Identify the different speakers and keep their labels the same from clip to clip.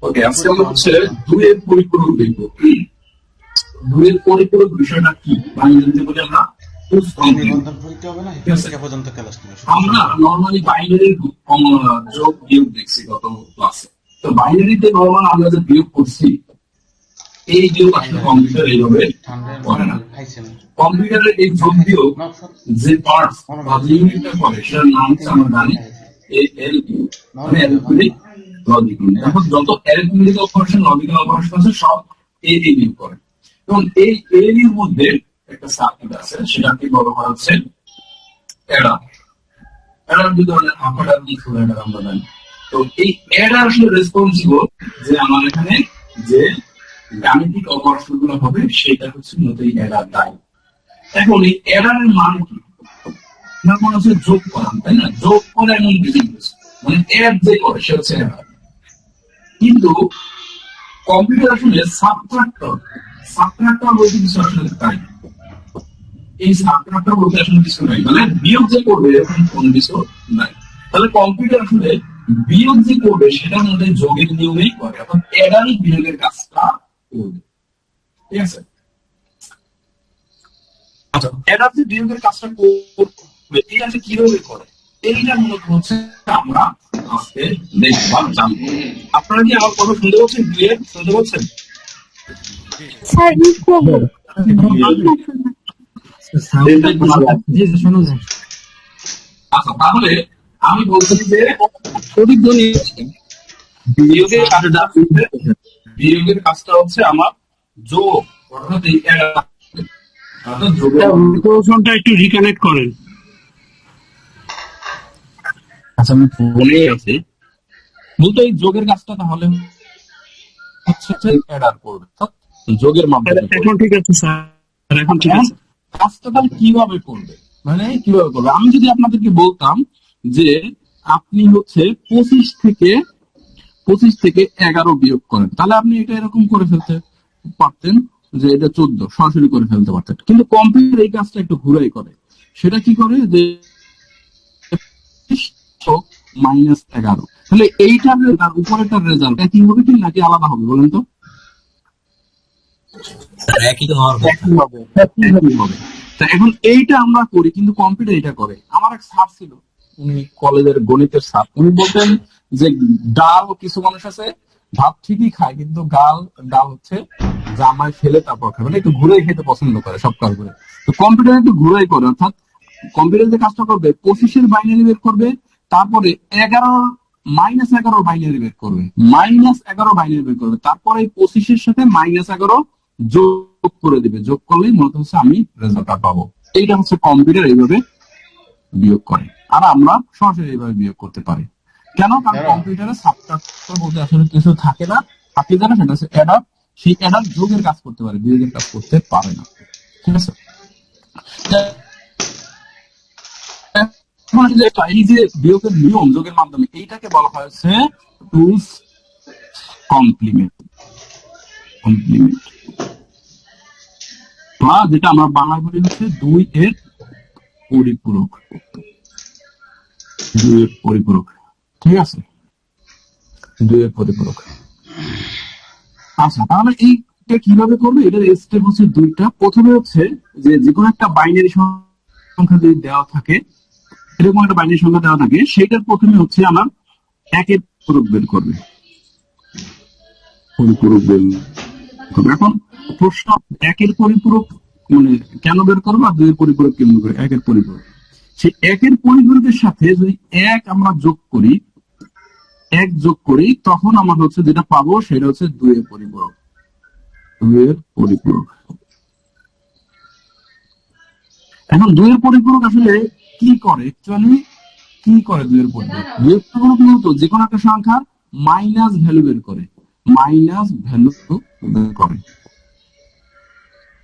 Speaker 1: ওকে, আজকে আমরা হচ্ছে দুইয়ের পরিপূরক দেখবো। দুইয়ের পরিপূরক বিষয়টা কি বাইনারিতে বলি আমরা
Speaker 2: নিবন্ধন পরীক্ষা হবে না, এটা পর্যন্ত ক্লাস নেবে।
Speaker 1: আমরা নরমালি বাইনারির যোগ বিয়োগ দেখছি গত ক্লাসে। তো বাইনারিতে নরমাল আমরা যে বিয়োগ করছি, এই বিয়োগ আসলে কম্পিউটার এইভাবে করে না। কম্পিউটারের এই যোগ বিয়োগ যে পার্টস বা যে ইউনিটটা করে সেটার নাম হচ্ছে আমরা জানি এএলইউ, মানে অ্যারিথমেটিক লজিক ইউনিট। এখন যত অ্যারিথমেটিক অপারেশন, লজিক্যাল অপারেশন আছে সব এএলইউ করে। এবং এই এএলইউ এর মধ্যে একটা সার্কিট আছে, সেটাকে বলা হয় হচ্ছে অ্যাডার। অ্যাডার দুই ধরনের, আপ অ্যাডার এবং ফুল অ্যাডার আমরা জানি। তো এই অ্যাডার আসলে রেসপন্সিবল যে আমার এখানে যে গাণিতিক অপারেশন গুলো হবে সেটা হচ্ছে মূলত এই অ্যাডার দায়ী। এখন এই অ্যাডারের মান কি? মনে হচ্ছে যোগ করা, তাই না? যোগ করে এমন কিছু মানে অ্যাড যে করে সে হচ্ছে অ্যাডার। কিন্তু কম্পিউটার আসলে সাবট্রাক্টর বলতে কিছু আসলে তাই এই সাবট্রাক্টর বলতে আসলে কিছু নাই, মানে বিয়োগ যে করবে এরকম কোন কিছু নাই। তাহলে কম্পিউটার আসলে বিয়োগ যে করবে সেটার মধ্যে যোগের নিয়মেই করে, অর্থাৎ অ্যাডারই বিয়োগের কাজটা করবে। ঠিক আছে? আচ্ছা, অ্যাডার যে বিয়োগের কাজটা করবে এটা সে কিভাবে করে, এইটা মূলত হচ্ছে আমরা আজকে দেখবা জানবো। আপনারা কি আমার কথা শুনতে পাচ্ছেন? ক্লিয়ার শুনতে পাচ্ছেন?
Speaker 3: স্যার
Speaker 1: আচ্ছা, তাহলে আমি বলছি যে প্রতিধ্বনি বিয়োগের কাজটা বিয়োগের কাজটা হচ্ছে আমার যোগ, অর্থাৎ এই
Speaker 4: মাইক্রোফোনটা একটু রিকানেক্ট করেন।
Speaker 1: আচ্ছা, আমি ফোনেই আছি। বলতে এই যোগের কাজটা তাহলে হচ্ছে অ্যাডার করবে, যোগের মাধ্যমে।
Speaker 4: এখন ঠিক আছে স্যার, এখন ঠিক আছে।
Speaker 1: কাজটা তাহলে কিভাবে করবে, মানে কিভাবে করবে? আমি যদি আপনাদেরকে বলতাম যে আপনি হচ্ছে 25 থেকে 11 বিয়োগ করেন, তাহলে আপনি এটা এরকম করে ফেলতে পারতেন যে এটা 14 সরাসরি করে ফেলতে পারতেন। কিন্তু কম্পিউটার এই কাজটা একটু ঘুরাই করে। সেটা কি করে যে -11, তাহলে এইটার তার উপরেটার রেজাল্ট একই হবে কি নাকি আলাদা হবে বলেন তো?
Speaker 5: একই হবে।
Speaker 1: তা এখন এইটা আমরা করি, কিন্তু কম্পিউটার এটা করে। আমার এক স্যার ছিল, উনি কলেজের গণিতের স্যার, উনি বলতেন যে ডাল, কিছু মানুষ আছে ভাত ঠিকই খায় কিন্তু ডাল হচ্ছে জামায় ফেলে তারপর খায়, মানে একটু ঘুরে খেতে পছন্দ করে সব কাজ করে। তো কম্পিউটার একটু ঘুরাই করে, অর্থাৎ কম্পিউটার যে কাজটা করবে 25-এর বাইনারি বের করবে, তারপরে 11 বাইনারি বের করবে, -11 বাইনারি বের করবে, তারপরে 25-এর সাথে -11 যোগ করে দিবে। যোগ করলেই মূলত হচ্ছে আমি রেজাল্টটা পাবো। এইটা হচ্ছে কম্পিউটার এইভাবে বিয়োগ করে, আর আমরা সরাসরি এইভাবে বিয়োগ করতে পারি। কেন? কারণ কম্পিউটারে সাবট্রাক্টর বলতে আসলে কিছু থাকে না, থাকে জানা, সেটা হচ্ছে অ্যাডার। সেই অ্যাডার যোগের কাজ করতে পারে, বিয়োগের কাজ করতে পারে না। ঠিক আছে? এই যে বিয়োগের নিয়ম যোগের মাধ্যমে, এইটাকে বলা হয়েছে টুলস কমপ্লিমেন্ট, বা যেটা আমরা বাংলায় বলি হচ্ছে 2 এর পরিপূরক। 2 এর পরিপূরক, ঠিক আছে? 2 এর পরিপূরক। আচ্ছা, তাহলে এইটা কিভাবে করবে? এটার স্টেপ হচ্ছে দুইটা। প্রথমে হচ্ছে যে কোনো একটা বাইনারি সংখ্যা যদি দেওয়া থাকে, এরকম একটা বাইনারি সংখ্যা দেওয়া থাকে, সেটার প্রথমে হচ্ছে আমার একের পরিপূরক বের করবে, পরিপূরক বের করবে। এখন প্রশ্ন, একের পরিপূরক মানে কেন বের করবো, আর 2 এর পরিপূরক কেমন করে? একের পরিপূরক, সেই একের পরিপূরকের সাথে যদি আমরা যোগ করি, তখন আমার হচ্ছে যেটা পাবো সেটা হচ্ছে 2 এর পরিপূরক। 2 এর পরিপূরক। এখন 2 এর পরিপূরক আসলে কি করে? অ্যাকচুয়ালি কি করে 2 এর পরিপূরক? 2 এর পরিপূরক মূলত যে কোনো একটা সংখ্যার মাইনাস ভ্যালু বের করে,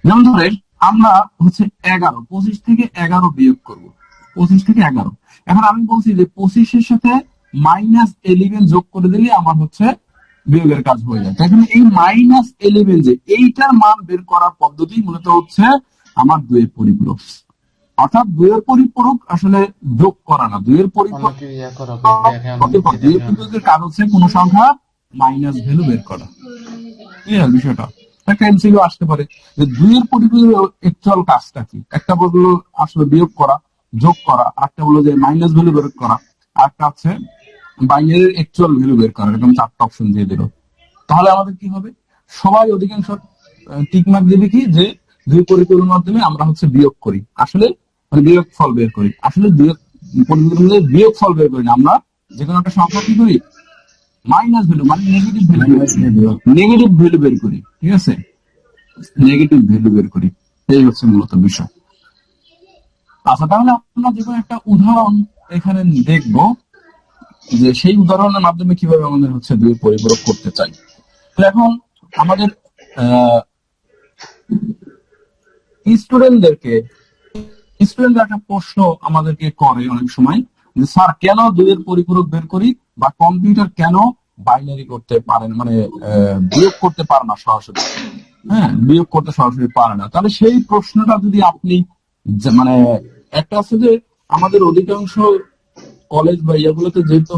Speaker 1: যেমন ধরেন আমরা হচ্ছে 11, 25 থেকে 11 বিয়োগ করবো, 25 থেকে 11। এখন আমি বলছি যে 25-এর সাথে -11 যোগ করে দিলে আমার হচ্ছে বিয়োগের কাজ হয়ে যায়। এখন এই -11 যে এইটার মান বের করার পদ্ধতি মূলত হচ্ছে আমার 2 এর পরিপূরক। অর্থাৎ 2 এর পরিপূরক আসলে যোগ করা না, 2 এর পরিপূরকের কাজ হচ্ছে কোন সংখ্যা মাইনাস ভ্যালু বের করা। ক্লিয়ার বিষয়টা? একটা এমসিকিউ আসতে পারে যে 2 এর পরিপূরক অ্যাকচুয়াল কাজটা কি। একটা বললো আসলে বিয়োগ করা, যোগ করা, আরেকটা বললো যে মাইনাস ভ্যালু বের করা, আরেকটা হচ্ছে বাইনারির অ্যাকচুয়াল ভ্যালু বের করা। এরকম 4টা অপশন দিয়ে দিল। তাহলে আমাদের কি হবে? সবাই অধিকাংশ টিক মার্ক দেবে কি যে 2 পরিপূরকের মাধ্যমে আমরা হচ্ছে বিয়োগ করি, আসলে মানে বিয়োগ ফল বের করি। আসলে বিয়োগ ফল বের করি না, আমরা যে কোনো একটা সংখ্যা কি করি, মাইনাস ভ্যালু মানে নেগেটিভ ভ্যালু বের করি। ঠিক আছে, নেগেটিভ ভ্যালু বের করি। এই হচ্ছে মূলত বিষয়। আচ্ছা, তাহলে আমরা যে কোনো একটা উদাহরণ এখানে দেখবো যে সেই উদাহরণের মাধ্যমে কিভাবে আমাদের হচ্ছে 2 এর পরিপূরক করতে চাই। তো এখন আমাদের স্টুডেন্টরা একটা প্রশ্ন আমাদেরকে করে অনেক সময় যে স্যার কেন 2 এর পরিপূরক বের করি, বা কম্পিউটার কেন বাইনারি করতে পারেন মানে বিয়োগ করতে পারে না সরাসরি। হ্যাঁ, বিয়োগ করতে সরাসরি পারে না। তাহলে সেই প্রশ্নটা যদি আপনি মানে একটা আছে যে আমাদের অধিকাংশ কলেজ বা ইয়াগুলোতে যেতে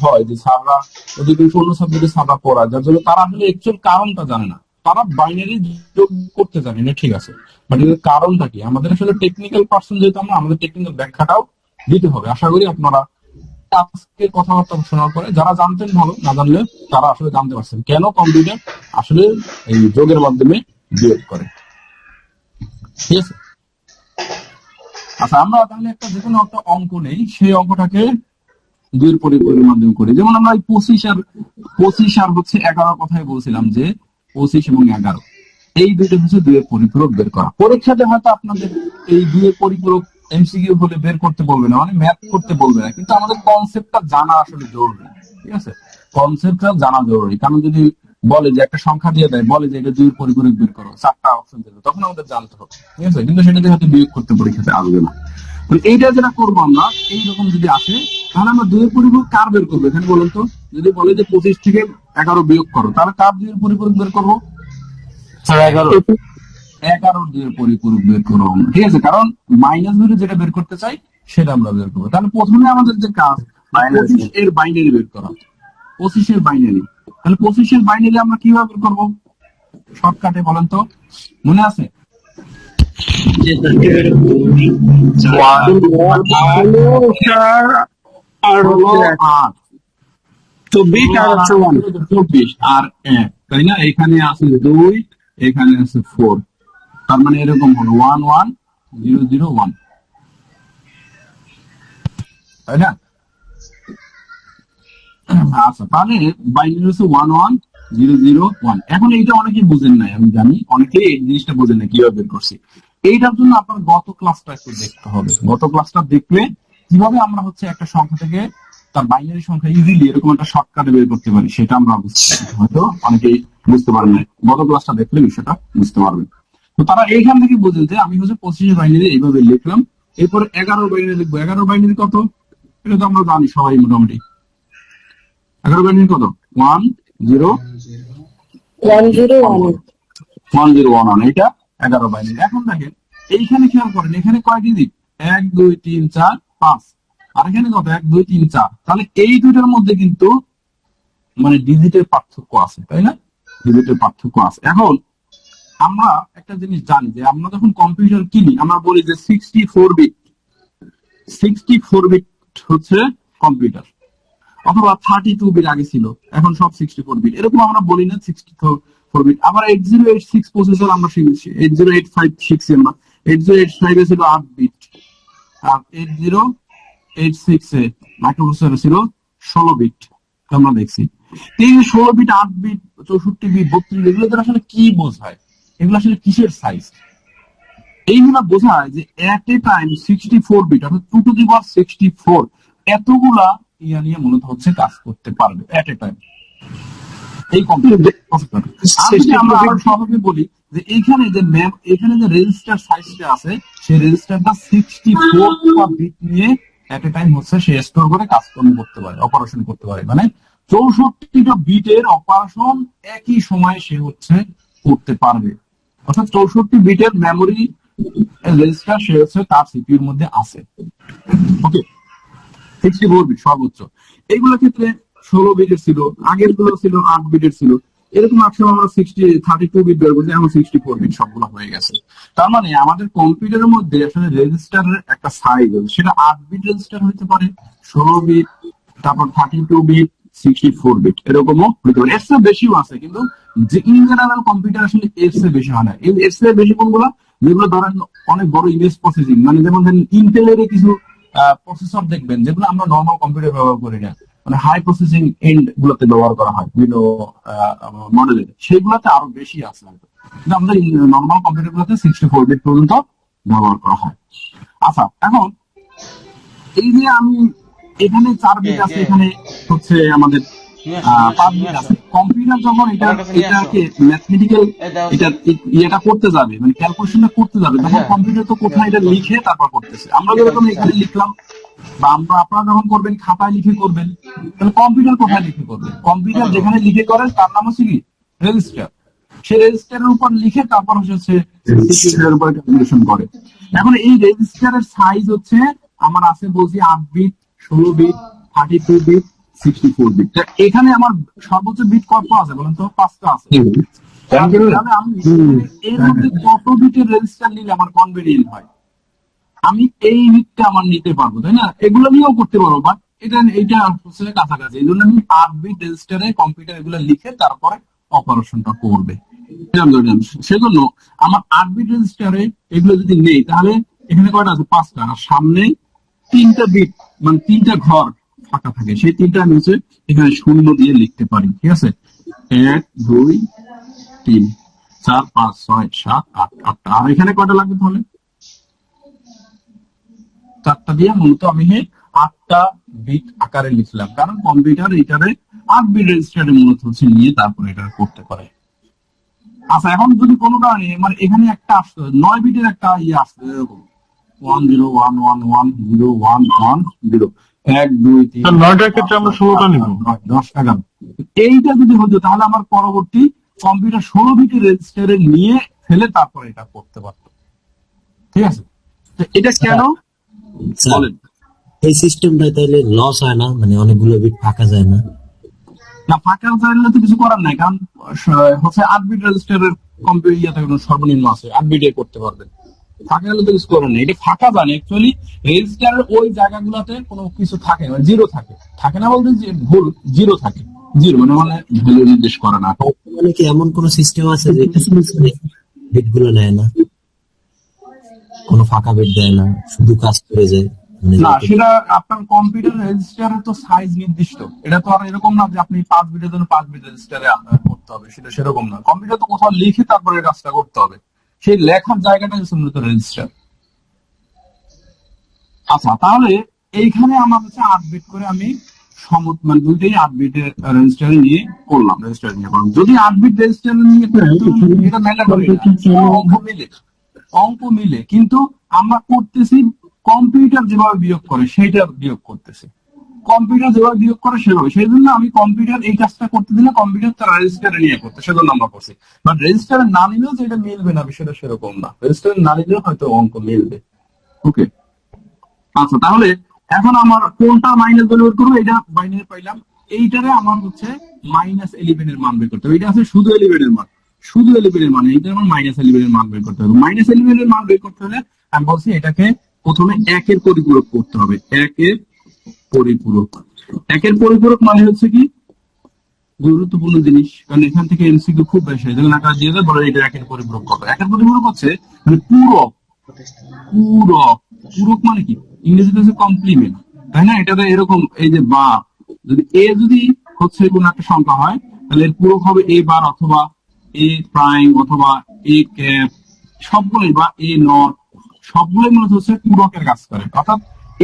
Speaker 1: হয় যে স্যাররা অধিকাংশ অন্য সাবজেক্টে স্যাররা পড়ায়, যার জন্য তারা আসলে অ্যাকচুয়াল কারণটা জানে না। তারা বাইনারি যোগ করতে জানে না, ঠিক আছে, বাট এর কারণটা কি? আমাদের আসলে টেকনিক্যাল পার্সন যেহেতু আমরা, আমাদের টেকনিক্যাল ব্যাখ্যাটাও দিতে হবে। আশা করি আপনারা আজকের কথাবার্তা শোনার পরে যারা জানতেন ভালো, না জানলে তারা আসলে জানতে পারছেন কেন কম্পিউটার আসলে এই যোগের মাধ্যমে বিয়োগ করে। ঠিক আছে? আচ্ছা, আমরা তাহলে একটা যে কোনো একটা অঙ্ক নেই, সেই অঙ্কটাকে 2 এর পরিপূরকের মাধ্যমে করি। যেমন আমরা 25 আর হচ্ছে 11 কথাই বলছিলাম যে 25 এবং 11 এই দুইটা হচ্ছে 2 এর পরিপূরক বের করা। পরীক্ষাতে হয়তো আপনাদের এই 2 এর পরিপূরক এমসিকিউ হলে বের করতে বলবে না, মানে ম্যাথ করতে বলবে না, কিন্তু আমাদের কনসেপ্টটা জানা আসলে জরুরি। ঠিক আছে, কনসেপ্টটা জানা জরুরি। কারণ যদি বলে যে একটা সংখ্যা দিয়ে দেয়, বলে যে এটা 2 এর পরিপূরক বের করো, 4টা অপশন দেবে, তখন আমাদের জানতে হবে। ঠিক আছে, কিন্তু সেটাতে হয়তো বিয়োগ করতে পরীক্ষাতে আসবে না। এইটা যেটা করবো আমরা, এইরকম যদি আসে তাহলে আমরা 2 এর পরিপূরক কার বের করবো এখানে বলুন তো? যদি বলে যে 25 থেকে 11 বিয়োগ করো, তাহলে কার 2 এর পরিপূরক বের করবো? 11 2 এর পরিপূরক বের করবো। ঠিক আছে, কারণ মাইনাস ভ্যালু যেটা বের করতে চাই সেটা আমরা বের করবো। তাহলে প্রথমে আমাদের যে কাজ 25 এর বাইনারি বের করা। 25 এর বাইনারি, তাহলে 25 এর বাইনারি আমরা কিভাবে বের করবো? শর্টকাটে বলেন তো, মনে আছে?
Speaker 4: আর হচ্ছে 24 আর হচ্ছে 1।
Speaker 1: 24 আর 1, তাই না? এখানে আছে 2, এখানে আছে 4, তার মানে এরকম হলো 1 1 0 0 1, তাই না? আচ্ছা, তাহলে বাইনারি হচ্ছে 1 1 0 0 1। এখন এইটা অনেকেই বুঝেন নাই, আমি জানি অনেকেই এই জিনিসটা বুঝেন না কিভাবে বের করছি। এইটার জন্য আপনার গত ক্লাসটা একটু দেখতে হবে। গত ক্লাসটা দেখলে কিভাবে আমরা হচ্ছে একটা সংখ্যা থেকে তার বাইনারি সংখ্যা ইজিলি এরকম একটা শর্টকাটে বের করতে পারি সেটা আমরা বুঝতে পারি। হয়তো অনেকেই বুঝতে পারেন না, গত ক্লাসটা দেখলে বিষয়টা বুঝতে পারবেন। তো তারা এইখান থেকে বুঝেন যে আমি হচ্ছে 25 বাইনারি এইভাবে লিখলাম, এরপরে 11 বাইনারি লিখবো। 11 বাইনারি কত? এটা তো আমরা জানি সবাই মোটামুটি। 11 বাইনারি কত? 1 0 1 0 1 1, এটা 11 বাইনারি। এখন দেখেন এইখানে খেয়াল করেন, এখানে কয়টি দিক? 1 2 3 4 5, আর এখানে কত? 1 2 3 4। তাহলে এই দুইটার মধ্যে কিন্তু মানে ডিজিটের পার্থক্য আছে, তাই না? ডিজিটের পার্থক্য আছে। এখন আমরা একটা জিনিস জানি যে আমরা যখন কম্পিউটার কিনি আমরা বলি যে 64 বিট হচ্ছে কম্পিউটার, অথবা 32 বিট আগে ছিল, এখন সব 64 বিট, এরকম আমরা বলি না 64 বিট। আবার 8086 প্রসেসর আমরা শিখেছি, 8085 শিখছি আমরা। 8085 এ ছিল 8 বিট, আর 8086 এ মাইক্রোপ্রসেসর ছিল 16 বিট, আমরা দেখছি। এই 16 বিট, 8 বিট, 64 বিট, 32, এগুলো আসলে কি বোঝায়? এগুলো আসলে কিসের সাইজ? এইগুলো বোঝায় যে এট এ টাইম 64 বিট অর্থাৎ 2 টু দি পাওয়ার 64 এতগুলা ইয়া নিয়ে মূলত হচ্ছে কাজ করতে পারবে এট এ টাইম এই কম্পিউটার। আমরা আরো সহজে বলি যে এইখানে যে এখানে যে রেজিস্টার সাইজটা আছে সেই রেজিস্টারটা 64 বিট নিয়ে এট এ টাইম হচ্ছে সে স্টোর করে কাজকর্ম করতে পারে, অপারেশন করতে পারে। মানে 64টা বিটের অপারেশন একই সময়ে সে হচ্ছে করতে পারবে, অর্থাৎ 64 বিটের মেমোরি রেজিস্টার সে হচ্ছে তার সিপিইউর মধ্যে আছে। ওকে, 64 বিট সর্বোচ্চ। এইগুলোর ক্ষেত্রে 16 বিটের ছিল, আগের গুলো ছিল 8 বিটের ছিল, এরকম একসময় আমরা 32 বিট বের করছি, এখন 64 বিট সবগুলো হয়ে গেছে। তার মানে আমাদের কম্পিউটারের মধ্যে আসলে রেজিস্টারের একটা সাইজ আছে, সেটা 8 বিট রেজিস্টার হতে পারে, 16 বিট, তারপর 32 বিট, 64 বিট, এরকমও হতে পারে। এর চেয়ে বেশিও আছে, কিন্তু যে ইন জেনারেল কম্পিউটার আসলে এর চেয়ে বেশি হয় না। এর চেয়ে বেশি কোনগুলো, যেগুলো ধরেন অনেক বড় ইমেজ প্রসেসিং, মানে যেমন ইন্টেলের কিছু প্রসেসর দেখবেন যেগুলো আমরা নর্মাল কম্পিউটার ব্যবহার করি না, মানে হাই প্রসেসিং এন্ড গুলোতে ব্যবহার করা হয় বিভিন্ন মডেলের, সেগুলোতে আরো বেশি আছে হয়তো। কিন্তু আমাদের নর্মাল কম্পিউটার গুলোতে 64 বিট পর্যন্ত ব্যবহার করা হয়। আচ্ছা, এখন এই যে আমি এখানে 4 বিট আছে, এখানে হচ্ছে আমাদের 5 বিট আছে। কম্পিউটার যখন এটাকে ম্যাথমেটিক্যাল এটা করতে যাবে, মানে ক্যালকুলেশনটা করতে যাবে, তখন কম্পিউটার তো কোথায় এটা লিখে তারপর করতেছে। আমরা যেরকম এখানে লিখলাম, বা আপনারা যখন করবেন খাতায় লিখে করবেন, তাহলে কম্পিউটার কোথায় লিখে করবে? কম্পিউটার যেখানে লিখে করেন তার নাম হচ্ছে কি রেজিস্টার। সেই রেজিস্টারের উপর লিখে তারপর হচ্ছে সিপিইউর উপর ক্যালকুলেশন করে। এখন এই রেজিস্টারের সাইজ হচ্ছে আমার আছে বলছি 8 বিট, 16 বিট, 32 বিট, 64 বিট। এখানে আমার সর্বোচ্চ বিট কত আছে বলেন তো? 5টা আছে। তাহলে আমি এর মধ্যে কত বিটের রেজিস্টার নিলে আমার কনভেনিয়েন্ট হয়? আমি এই বিটটা আমার নিতে পারবো, তাই না? এগুলো নিয়েও করতে পারবো, বাট এটা হচ্ছে কাছাকাছি। এই জন্য আমি 8 বিট রেজিস্টারে কম্পিউটার এগুলো লিখে তারপরে অপারেশনটা করবে। সেজন্য আমার 8 বিট রেজিস্টারে এগুলো যদি নেই, তাহলে এখানে কয়টা আছে? 5টা। আর সামনে 3টা বিট, মানে 3টা ঘর ফাঁকা থাকে, সেই 3টা আমি হচ্ছে এখানে 0 দিয়ে লিখতে পারি। ঠিক আছে, 1 2 3 4 5 6 7 8, 8টা। আর এখানে কয়টা লাগবে তাহলে? 4টা দিয়ে মূলত আমি 8টা বিট আকারে লিখলাম, কারণ কম্পিউটার এটারে 8 বিট রেজিস্টারে মূলত হচ্ছে নিয়ে তারপরে এটা করতে পারে। আচ্ছা, এখন যদি কোনো কারণে মানে এখানে একটা আসতো 9 বিটের একটা আসতো এরকম 1 0 1 1 1 0 1 1 0 1 2 3,
Speaker 4: 9টার ক্ষেত্রে আমরা 16টা নিব।
Speaker 1: 10 11। এইটা যদি হতো তাহলে আমার পরবর্তী কম্পিউটার 16 বিটের রেজিস্টারে নিয়ে ফেলে তারপরে এটা করতে পারতো। ঠিক আছে, তো এটা কেন বলেন?
Speaker 5: এই সিস্টেমটা তাহলে লস হয় না, মানে অনেকগুলো বিট ফাঁকা যায় না?
Speaker 1: না, ফাঁকা চাইলে তো কিছু করার নাই, কারণ হচ্ছে 8 বিট রেজিস্টারের কম্পিউটার সর্বনিম্ন আছে, 8 বিটে করতে পারবেন। ফাঁকা গেলে তো কিছু করার নেই, এটা ফাঁকা জানে অ্যাকচুয়ালি রেজিস্টারের ওই জায়গাগুলোতে কোনো কিছু থাকে না, জিরো থাকে। থাকে না বলতে যে ভুল, জিরো থাকে। জিরো মানে ভ্যালু নির্দেশ করে না।
Speaker 5: মানে কি এমন কোন সিস্টেম আছে যে বিট গুলো নেয় না, কোনো ফাঁকা বিট দেয় না, শুধু কাজ করে যায়?
Speaker 1: না, সেটা আপনার কম্পিউটার রেজিস্টারের তো সাইজ নির্দিষ্ট। এটা তো আর এরকম না যে আপনি 5 বিটের জন্য 5 বিট রেজিস্টারে করতে হবে, সেটা সেরকম না। কম্পিউটার তো কোথাও লিখে তারপরে কাজটা করতে হবে, সেই লেখার জায়গাটা হচ্ছে মূলত রেজিস্টার। আচ্ছা, তাহলে এইখানে আমার হচ্ছে 8 বিট করে আমি মানে দুইটাই 8 বিটের রেজিস্টারে নিয়ে করলাম, রেজিস্টারে নিয়ে করলাম। যদি 8 বিট রেজিস্টারে নিয়ে এটা ম্যান্ডেটরি না, অঙ্ক মিলে, কিন্তু আমরা করতেছি কম্পিউটার যেভাবে বিয়োগ করে সেইটা বিয়োগ করতেছে। কম্পিউটার যেভাবে বিয়োগ করে সেভাবে, সেই জন্য আমি কম্পিউটার এই কাজটা করতে দিলে কম্পিউটার তার রেজিস্টারে নিয়ে করতে, সেজন্য আমরা করছি। বাট রেজিস্টারে না নিলেও যে এটা মিলবে না বিষয়টা সেরকম না, রেজিস্টারে না নিলেও হয়তো অঙ্ক মিলবে। ওকে, আচ্ছা, তাহলে এখন আমার কোনটা মাইনাস বের করবো? এটা বাইনারি পাইলাম, এইটারে আমার হচ্ছে -11 এর মান বের করতে হবে। এটা আছে শুধু 11 এর মান, শুধু 11 এর মান, এইটা আমার -11 এর মান বের করতে হবে। -11 এর মান বের করতে হলে আমি বলছি এটাকে প্রথমে 1 এর পরিপূরক করতে হবে। 1 এর পরিপূরক, 1 এর পরিপূরক মানে হচ্ছে কি গুরুত্বপূর্ণ জিনিস, কারণ এখান থেকে এমসিকিউ খুব বেশি হয়। যেমন আকার দিয়ে দেয়, বলে এটা 1 এর পরিপূরক কত? 1 এর পরিপূরক হচ্ছে মানে পূরক। পূরক, পূরক মানে কি? ইংরেজিতে হচ্ছে কমপ্লিমেন্ট, তাই না? এটাতে এরকম, এই যে বা, যদি এ যদি হচ্ছে কোন একটা সংখ্যা হয়, তাহলে এর পূরক হবে এ বার অথবা এ প্রাইম অথবা এ ক্যাপ, সবগুলোই, বা এ নট, সবগুলোই মূলত হচ্ছে পূরকের কাজ করে। অর্থাৎ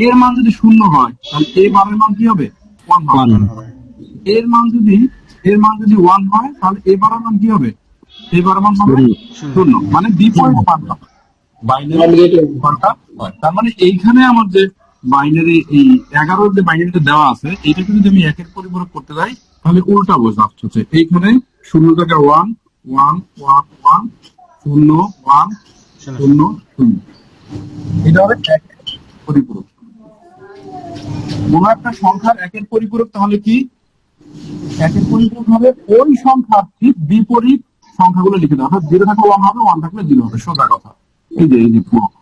Speaker 1: এর মান যদি 0 হয় তাহলে এ বারের মান কি হবে? 1 হবে। এর মান যদি 1 হয় তাহলে এ বারের মান কি হবে? এ বারের মান হবে 0, মানে বিপরীত পাল্টা বাইনারি পাল্টা হয়। তার মানে এইখানে আমার যে বাইনারি, এই 11 যে বাইনারিটা দেওয়া আছে, এটাকে যদি আমি 1 এর পরিপূরক করতে যাই তাহলে উল্টা বোঝাচ্ছে হচ্ছে এইখানে 0 থেকে 1 1 1 1 0 1 0 0, এটা হবে 1 এর পরিপূরক। কোন একটা সংখ্যার 1 এর পরিপূরক তাহলে কি? একের পরিপূরক হবে ওই সংখ্যার ঠিক বিপরীত সংখ্যাগুলো লিখে দেওয়া, অর্থাৎ 0 থাকলে 1 হবে, 1 থাকলে 0 হবে, সোজা কথা। এই যে পূরক।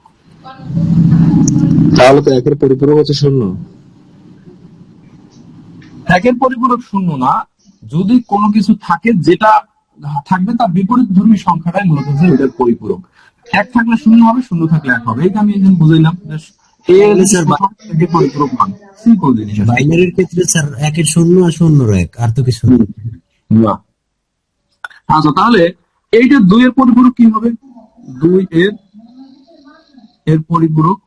Speaker 6: তাহলে তো একের পরিপূরক হচ্ছে শূন্য।
Speaker 1: একের পরিপূরক শূন্য না, যদি কোনো কিছু থাকে যেটা থাকবে তার বিপরীত ধর্মী সংখ্যাটাই মূলত হচ্ছে এটার পরিপূরক। 1 থাকলে 0 হবে, 0 থাকলে 1 হবে। এইটা আমি এখন বুঝাইলাম। একের পরিপূরক মান সিম্পল জিনিস।
Speaker 5: বাইনারির ক্ষেত্রে স্যার একের শূন্য আর শূন্যর এক, আর তো কিছু না।
Speaker 1: না। আচ্ছা, তাহলে এইটা 2 এর পরিপূরক কি হবে? 2 এর পরিপূরক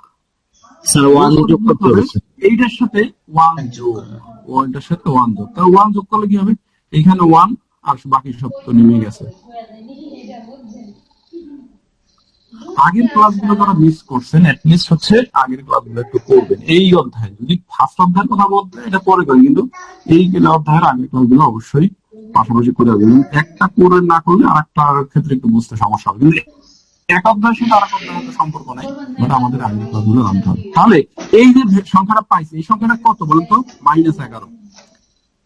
Speaker 6: স্যার 1 যোগ করতে হবে।
Speaker 1: এইটার সাথে 1 যোগ, ওইটার সাথে 1 যোগ, তাহলে 1 যোগ করলে কি হবে? এখানে 1 আর বাকি সব তো নেমে গেছে। আগের ক্লাসগুলো যারা মিস করছেন, এটলিস্ট হচ্ছে আগের ক্লাসগুলো একটু করবেন। এই অধ্যায় যদি ফার্স্ট অধ্যায়ের কথা বলতে এটা পরে করি, কিন্তু এই অধ্যায়ের আগের ক্লাসগুলো অবশ্যই পাশাপাশি করে দেবেন। একটা করে না করলে আর একটা ক্ষেত্রে একটু বুঝতে সমস্যা হবে, কিন্তু এক অধ্যায়ের সাথে আর এক অধ্যায়ের সাথে সম্পর্ক নাই, বাট আমাদের আগের ক্লাসগুলো জানতে হবে। তাহলে এই যে সংখ্যাটা পাইছে, এই সংখ্যাটা কত বলুন তো? -11।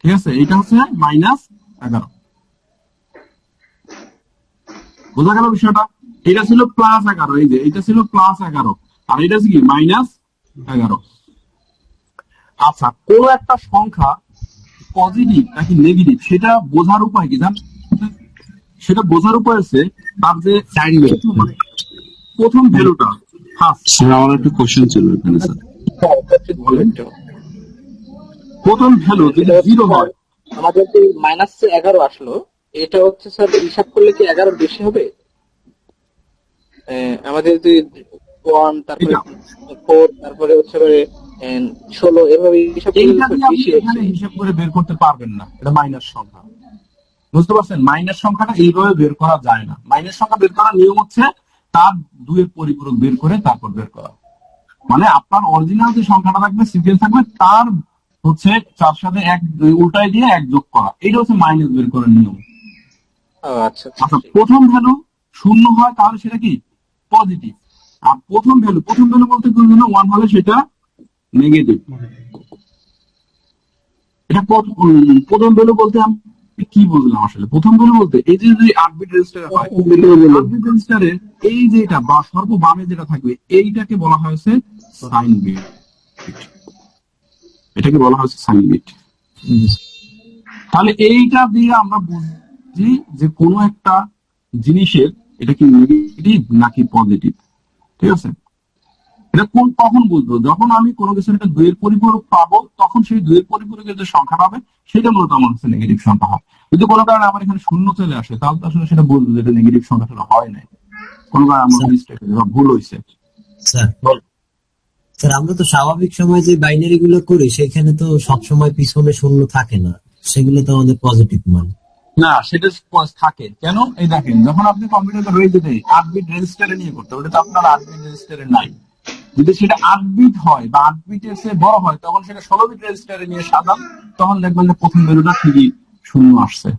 Speaker 1: ঠিক আছে, এইটা হচ্ছে -11। বোঝা গেল বিষয়টা? এটা ছিল +11, এই যে এটা ছিল +11, আর এটা কি -11। আচ্ছা, কোন একটা সংখ্যা পজিটিভ নাকি নেগেটিভ সেটা বোঝার উপায় কি জান? সেটা বোঝার উপায় আছে তার যে মানে প্রথম ভ্যালুটা ফার্স্ট।
Speaker 4: আমার একটা কোশ্চেন ছিল এখানে স্যার।
Speaker 1: বলেন। প্রথম ভ্যালু যদি 0 হয়,
Speaker 7: আমাদের যে -11 আসলো, এটা হচ্ছে স্যার হিসাব করলে কি 11 বেশি হবে? আমাদের যে 1 তারপরে 4 তারপরে হচ্ছে 16 এভাবে হিসাব করলে
Speaker 1: এইটা দিয়ে আপনি
Speaker 7: বেশি
Speaker 1: এখানে
Speaker 7: হচ্ছে।
Speaker 1: হিসাব করে বের করতে পারবেন না, এটা মাইনাস সংখ্যা। বুঝতে পারছেন? মাইনাস সংখ্যাটা এইভাবে বের করা যায় না। মাইনাস সংখ্যা বের করার নিয়ম হচ্ছে তার 2 এর পরিপূরক বের করে তারপর বের করা। মানে আপনার অরিজিনাল যে সংখ্যাটা থাকবে, সিকোয়েন্স থাকবে, তার হচ্ছে 4 সাথে 1 উল্টায় দিয়ে 1 যোগ করা। এটা হচ্ছে মাইনাস বের করার নিয়ম।
Speaker 7: আচ্ছা,
Speaker 1: আচ্ছা, প্রথম ভ্যালু 0 হয় তাহলে সেটা কি পজিটিভ, আর প্রথম ভ্যালু বলতে কোন জন্য 1 হলে সেটা নেগেটিভ। এটা প্রথম ভ্যালু বলতে আমি কি বুঝলাম আসলে? প্রথম ভ্যালু বলতে এই যে যদি 8 বিট রেজিস্টার হয়, 8 বিট রেজিস্টারের এই যে এটা বা সর্ববামে যেটা থাকবে এইটাকে বলা হয়েছে সাইন বিট। এটাকে বলা হয়েছে সাইন বিট। তাহলে এইটা দিয়ে আমরা বুঝি যে কোনো একটা জিনিসের এটা কি নেগেটিভ নাকি পজিটিভ। ঠিক আছে, এটা কখন বুঝবো? যখন আমি কোনো কিছু একটা 2 এর পরিপূরক পাবো, তখন সেই 2 এর পরিপূরকের যে সংখ্যা পাবে সেটা মূলত আমার কাছে নেগেটিভ সংখ্যা হয়। যদি কোনো কারণে আমার এখানে 0 চলে আসে, তাহলে তো আসলে সেটা বুঝবো যে এটা নেগেটিভ সংখ্যা আসলে হয় নাই, কোনো কারণে আমার মিস্টেক হয়েছে বা ভুল হয়েছে।
Speaker 5: স্যার আমরা তো স্বাভাবিক সময় যে বাইনারি গুলো করি সেখানে তো সবসময় পিছনে শূন্য থাকে না, সেগুলো তো আমাদের পজিটিভ মান।
Speaker 1: না, সেটা থাকে কেন? এই দেখেন, যখন আপনি কম্পিউটারে রয়েছে 8 বিট রেজিস্টারে নিয়ে করতে, ওটা তো আপনার 8 বিট রেজিস্টারে নাই। যদি সেটা 8 বিট হয় বা 8 বিটের চেয়ে বড় হয়, তখন সেটা 16 বিট রেজিস্টারে নিয়ে সাজান, তখন দেখবেন যে প্রথম ভ্যালুটা ঠিকই 0 আসছে।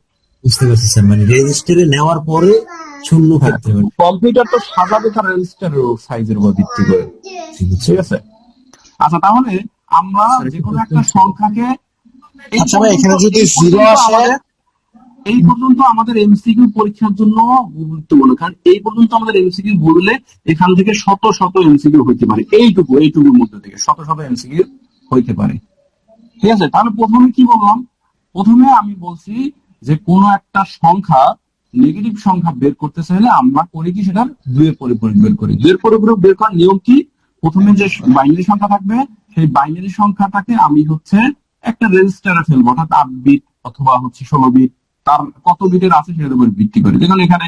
Speaker 5: বুঝতে পারছি স্যার, মানে রেজিস্টারে নেওয়ার পরে শূন্য ক্ষেত্রে
Speaker 1: কম্পিউটার তো সাজাবে তার রেজিস্টারের সাইজের উপর ভিত্তি করে। ঠিক আছে, আচ্ছা, তাহলে আমরা যে কোনো একটা সংখ্যাকে
Speaker 2: আচ্ছা ভাই, এখানে যদি 0 আসে,
Speaker 1: এই পর্যন্ত আমাদের এমসিকিউ পরীক্ষার জন্য গুরুত্বপূর্ণ, কারণ এই পর্যন্ত আমাদের এমসিকিউ বললে এখান থেকে শত শত এমসিকিউ হইতে পারে, এইটুকুর মধ্যে থেকে শত শত এমসিকিউ হইতে পারে। ঠিক আছে, তাহলে প্রথমে কি বললাম? প্রথমে আমি বলছি যে কোন একটা সংখ্যা নেগেটিভ সংখ্যা বের করতে চাইলে আমরা করি কি, সেটার 2 এর পরিপূরক বের করি। 2 এর পরিপূরক বের করার নিয়ম কি? প্রথমে যে বাইনারি সংখ্যা থাকবে, সেই বাইনারি সংখ্যাটাকে আমি হচ্ছে একটা রেজিস্টারে ফেলবো, অর্থাৎ 8 বিট অথবা হচ্ছে 16 বিট, তার কত বিটের আছে সেটার উপর ভিত্তি করে। দেখুন এখানে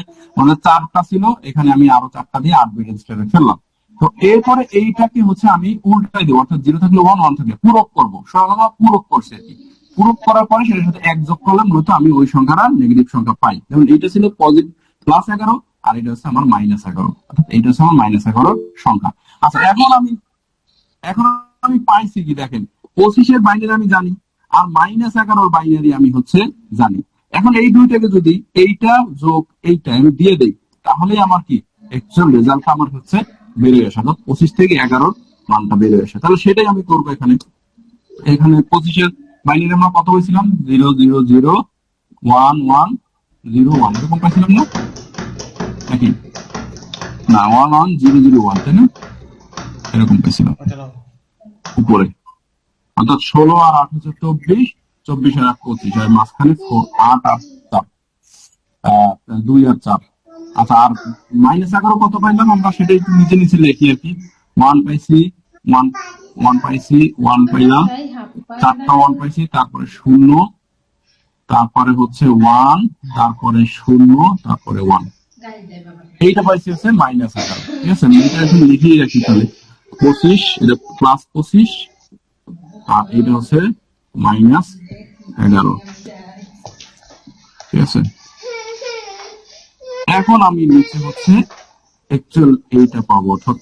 Speaker 1: 4টা ছিল, এখানে আমি আরো 4টা দিয়ে 8 বিট রেজিস্টারে ফেললাম। তো এরপরে এইটাকে হচ্ছে আমি উল্টাই দেবো, অর্থাৎ 0 থাকলে 1, 1 থাকলে পূরক করবো। সরলতা পূরক করছে আর কি। পূরক করার পরে সেটার সাথে 1 যোগ করলে মূলত আমি ওই সংখ্যাটা নেগেটিভ সংখ্যা পাই। যেমন এইটা ছিল পজিটিভ +11, আর এটা হচ্ছে আমার -11, অর্থাৎ এইটা হচ্ছে আমার -11 সংখ্যা। আচ্ছা, এখন আমি পাইছি কি দেখেন, 25 বাইনারি আমি জানি, আর -11 বাইনারি আমি হচ্ছে জানি। এখন এই দুইটাকে যদি এইটা যোগ এইটা আমি দিয়ে দেই, তাহলে আমার কি অ্যাকচুয়াল রেজাল্টটা আমার হচ্ছে বেরিয়ে আসে, অর্থাৎ 25 থেকে 11 মানটা বেরিয়ে আসে। তাহলে সেটাই আমি করবো এখানে। 25-এর বাইনারি আমরা কত হয়েছিলাম 0001101 এরকম পাইছিলাম না নাকি না 11001 তাই না এরকম পাইছিলাম
Speaker 2: ওটা নাও।
Speaker 1: উপরে অর্থাৎ 16 আর 8 হচ্ছে 24 24 আর 25 আর মাঝখানে 8 আর 4 2 আর 4 আচ্ছা আর -11 কত পাইলাম আমরা সেটা একটু নিচে নিচে লিখি আর কি 1 পাইছি 1 পাইছি 1 পাইলাম 4টা 1 পাইছি তারপরে 0 তারপরে হচ্ছে 1 তারপরে 0 তারপরে 1 এইটা পাইছি হচ্ছে -11 ঠিক আছে এটা এখন লিখেই রাখি তাহলে 25 এটা +25 আর এটা হচ্ছে -11 ঠিক আছে এখন আমি নিচে হচ্ছে অ্যাকচুয়াল এইটা পাবো অর্থাৎ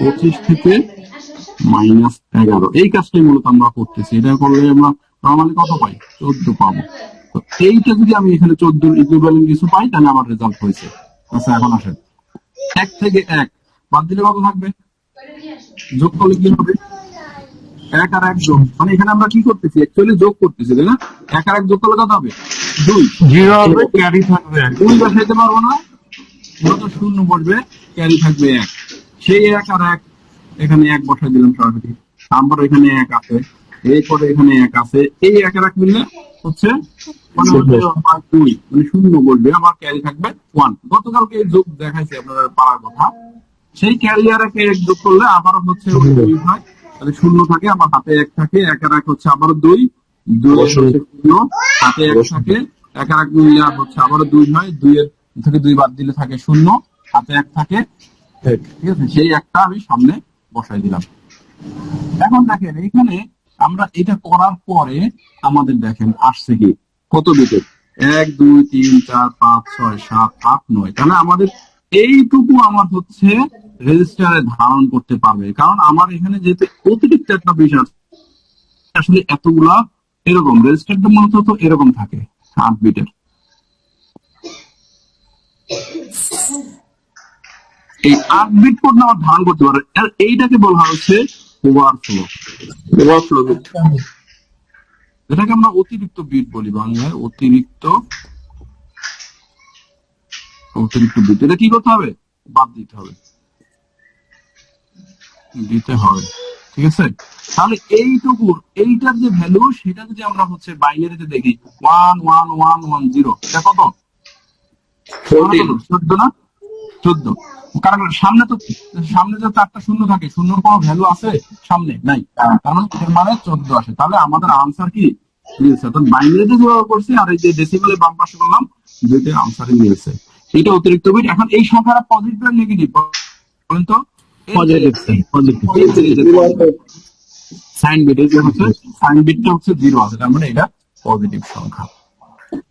Speaker 1: 25 থেকে -11 এই কাজটাই মূলত আমরা করতেছি এটা করলে আমরা নরমালি কত পাই 14 পাবো তো এইটা যদি আমি এখানে 14 ইকুইভ্যালেন্ট কিছু পাই তাহলে আমার রেজাল্ট হয়েছে আচ্ছা এখন আসেন 1 থেকে 1 বাদ দিলে কত থাকবে যোগ করলে কি হবে 1 আর 1 যোগ মানে এখানে আমরা কি করতেছি অ্যাকচুয়ালি যোগ করতেছি তাই না 1 আর 1 যোগ করলে কত হবে 2
Speaker 6: জিরো হবে ক্যারি থাকবে
Speaker 1: 2 বসাইতে পারবো না যত 0 বসবে ক্যারি থাকবে 1 সেই 1 আর 1 এখানে 1 বসাই দিলাম সরাসরি তারপর এখানে 1 আছে এরপরে এখানে 1 আছে এই 1 আর 1 মিললে হচ্ছে মানে হচ্ছে 2 মানে 0 বসবে আমার ক্যারি থাকবে 1 গতকালকে এই যোগ দেখাইছি আপনাদের পারার কথা সেই ক্যারি আর 1 যোগ করলে আবারও হচ্ছে 2 হয় তাহলে 0 থাকে আমার হাতে 1 থাকে 1 আর 1 হচ্ছে আবারও 2 2 হচ্ছে 0 হাতে 1 থাকে 1 আর 1 মিলে হচ্ছে আবারও 2 হয় 2 এর থেকে 2 বাদ দিলে থাকে 0 হাতে 1 থাকে ঠিক আছে সেই একটা আমি সামনে বসাই দিলাম এখন দেখেন এখানে আমরা এটা করার পরে আমাদের দেখেন আসছে কি কত বিটের 1 2 3 4 5 6 7 8 9 তাহলে আমাদের এইটুকু আমার হচ্ছে রেজিস্টারে ধারণ করতে পারবে কারণ আমার এখানে যেহেতু অতিরিক্ত একটা বিষয় আছে আসলে এতগুলা এরকম রেজিস্টারটা মূলত তো এরকম থাকে 8 বিটের এই 8 বিট কোড আমার ধারণ করতে পারে আর এইটাকে বলা হচ্ছে ওভারফ্লো বিট যেটাকে আমরা অতিরিক্ত বিট বলি বাংলায় অতিরিক্ত বিট এটা কি করতে হবে বাদ দিতে হবে ঠিক আছে তাহলে এইটুকু এইটার যে ভ্যালু সেটা যদি আমরা হচ্ছে বাইনারিতে দেখি 11110 এটা কত 14 না 14 কারণ সামনে যে 4টা শূন্য থাকে শূন্যর কোনো ভ্যালু আছে সামনে নাই কারণ এর মানে 14 আসে তাহলে আমাদের আনসার কি মিলছে তো বাইনারিতে যেভাবে করছি আর এই যে ডেসিমেলে বাম পাশে করলাম দুইটা আনসারই মিলছে এটা অতিরিক্ত বিট এখন এই সংখ্যাটা পজিটিভ আর নেগেটিভ বলেন তো
Speaker 5: পজিটিভ
Speaker 1: সাইন বিট এই যে হচ্ছে সাইন বিটটা হচ্ছে 0 আছে তার মানে এটা পজিটিভ সংখ্যা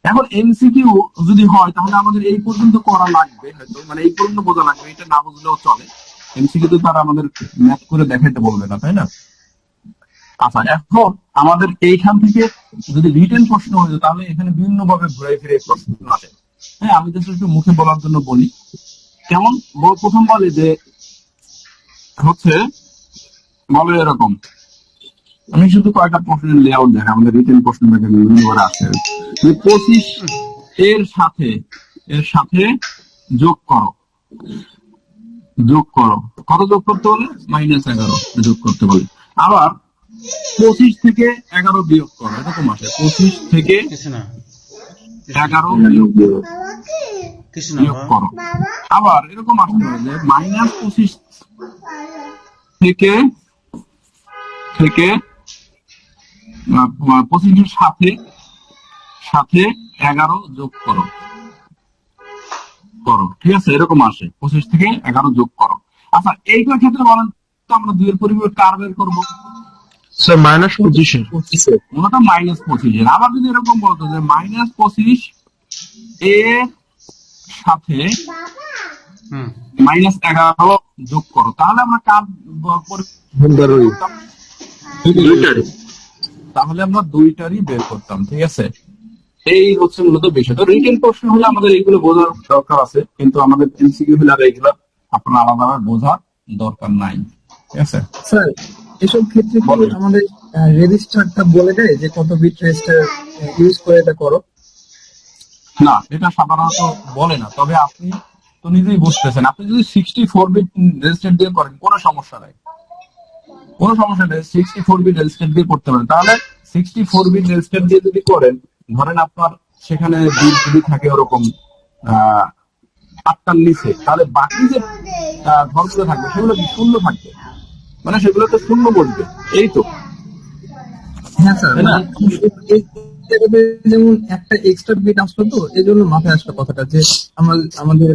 Speaker 1: এখন এমসিকিউ যদি হয় তাহলে আমাদের এই পর্যন্ত করা লাগবে হয়তো মানে এই পর্যন্ত বোঝা লাগবে এটা না বুঝলেও চলে এমসিকিউ তো তারা আমাদের ম্যাথ করে দেখাইতে বলবে না তাই না আচ্ছা এখন আমাদের এইখান থেকে যদি রিটেন প্রশ্ন হয়ে যায় তাহলে এখানে বিভিন্ন ভাবে ঘুরে ফিরে প্রশ্ন আসে হ্যাঁ আমি জাস্ট একটু মুখে বলার জন্য বলি কেমন প্রথম বলে যে হচ্ছে বলে এরকম আমি শুধু কয়েকটা প্রশ্নের লেআউট দেখাই আমাদের রিটেন প্রশ্ন আছে 25 এর সাথে যোগ করো কত যোগ করতে বলে -11 যোগ করতে বলে আবার 25 থেকে 11 বিয়োগ করো এরকম আসে 25 থেকে
Speaker 2: কিছু না
Speaker 1: 11 বিয়োগ করো আবার এরকম আসতে পারে যে -25 থেকে 25 এর সাথে 11 যোগ করো ঠিক আছে এরকম আসে 25 থেকে 11 যোগ করো আচ্ছা এইটার ক্ষেত্রে বলেন তো আমরা 2 এর পরিবর্তে কার বের করবো
Speaker 6: স্যার -25
Speaker 1: মূলত -25 এর আবার যদি এরকম বলতো যে -25 এর সাথে -11 যোগ করো তাহলে আমরা কার তাহলে আমরা দুইটারই বের করতাম ঠিক আছে এই হচ্ছে মূলত বিষয় তো রিটেন প্রশ্ন হলে আমাদের এইগুলো বোঝার দরকার আছে কিন্তু আমাদের এমসিকিউ হলে আর এইগুলো আপনার আলাদাভাবে বোঝার দরকার নাই ঠিক আছে
Speaker 7: স্যার এসব ক্ষেত্রে কি আমাদের
Speaker 8: রেজিস্টারটা বলে দেয় যে কত বিট রেজিস্টার ইউজ করে এটা করো?
Speaker 1: না, এটা সাধারণত বলে না, তবে আপনি তো নিজেই বুঝতেছেন, আপনি যদি 64 বিট রেজিস্টার দিয়ে করেন কোনো সমস্যা নাই, কোনো সমস্যা নেই, 64 বিট রেজিস্টার দিয়ে করতে পারেন। তাহলে 64 বিট রেজিস্টার দিয়ে যদি করেন, ধরেন আপনার সেখানে বিট যদি থাকে ওরকম 8টার নিচে, তাহলে বাকি যে ঘরগুলো থাকবে সেগুলো কি শূন্য থাকবে, মানে সেগুলো তো শূন্য বসবে, এই তো।
Speaker 8: হ্যাঁ স্যার,
Speaker 1: তাই না?
Speaker 8: এই জায়গাতে যেমন একটা এক্সট্রা বিট আসলো, তো এই জন্য মাথায় আসলো কথাটা যে আমাদের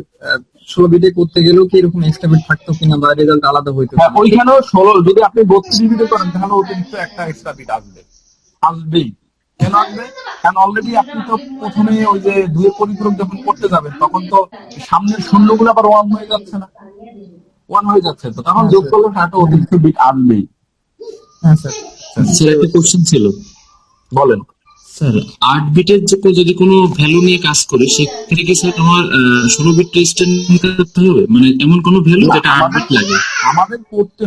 Speaker 8: 16 বিটে করতে গেলেও কি এরকম এক্সট্রা বিট থাকতো কিনা, বা রেজাল্ট আলাদা হইতো
Speaker 1: হ্যাঁ,
Speaker 8: কিনা।
Speaker 1: ওইখানেও 16, যদি আপনি 32 বিটে করেন তাহলে অতিরিক্ত একটা এক্সট্রা বিট আসবেই। কেন আসবে? কারণ অলরেডি আপনি তো প্রথমে ওই যে দুইয়ের পরিপূরক যখন করতে যাবেন তখন তো সামনের শূন্যগুলো আবার 1 হয়ে যাচ্ছে না, 1 হয়ে যাচ্ছে, তো তখন যোগ করলে একটা অতিরিক্ত বিট আসবেই।
Speaker 8: হ্যাঁ স্যার।
Speaker 4: স্যার একটা কোশ্চেন ছিল।
Speaker 1: বলেন।
Speaker 4: স্যার 8 বিটের যে যদি কোনো ভ্যালু নিয়ে কাজ করে সেক্ষেত্রে কি স্যার তোমার 16 বিট রেজিস্টার করতে হবে, মানে এমন কোনো ভ্যালু
Speaker 1: না,
Speaker 4: যেটা 8 বিট লাগে?
Speaker 1: আমাদের করতে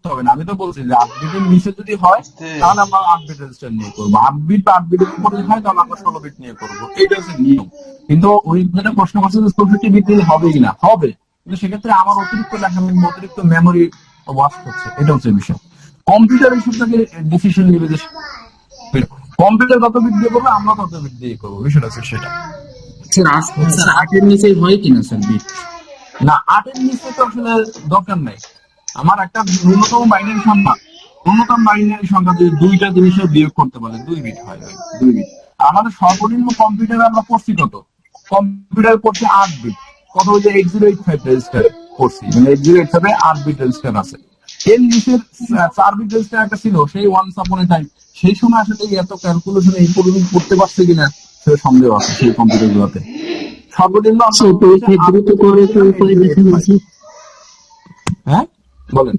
Speaker 1: হবে না, আমি তো বলছি যে 8 বিটের নিচে যদি হয় তাহলে আমরা 8 বিট রেজিস্টার নিয়ে করবো, 8 বিট বা 8 বিটের উপরে যদি হয় তাহলে আমরা 16 বিট নিয়ে করবো, এইটা হচ্ছে নিয়ম। কিন্তু ওই যেটা প্রশ্ন করছে যে 64 বিট নিলে হবে কিনা, হবে, কিন্তু সেক্ষেত্রে আমার অতিরিক্ত লেখা অতিরিক্ত মেমোরি ওয়াস্ট হচ্ছে, এটা হচ্ছে বিষয়। কম্পিউটার এইসব থেকে ডিসিশন নেবে যে কম্পিউটার কত বিট দিয়ে করবে, আমরা কত বিট দিয়ে করবো, বিষয়টা হচ্ছে সেটা।
Speaker 4: স্যার 8 এর নিচে হয় কিনা স্যার বিট?
Speaker 1: না, 8-এর নিচে তো আসলে দরকার নাই। আমার একটা ন্যূনতম বাইনারি সংখ্যা যদি দুইটা জিনিসের বিয়োগ করতে পারে 2 বিট হয়, 2 বিট। আর আমাদের সর্বনিম্ন কম্পিউটারে আমরা পড়ছি কত, কম্পিউটার পড়ছি 8 বিট, কত হচ্ছে 8085 রেজিস্টার পড়ছি, মানে 8085 8 বিট রেজিস্টার আছে। এর নিচের 4 বিট রেজিস্টার একটা ছিল, সেই ওয়ান্স আপন এ টাইম, সেই সময় আসলে এত ক্যালকুলেশন এই পরিমাণ করতে পারছে কিনা সে সন্দেহ আছে সেই কম্পিউটার গুলোতে। সর্বনিম্ন হ্যাঁ বলেন।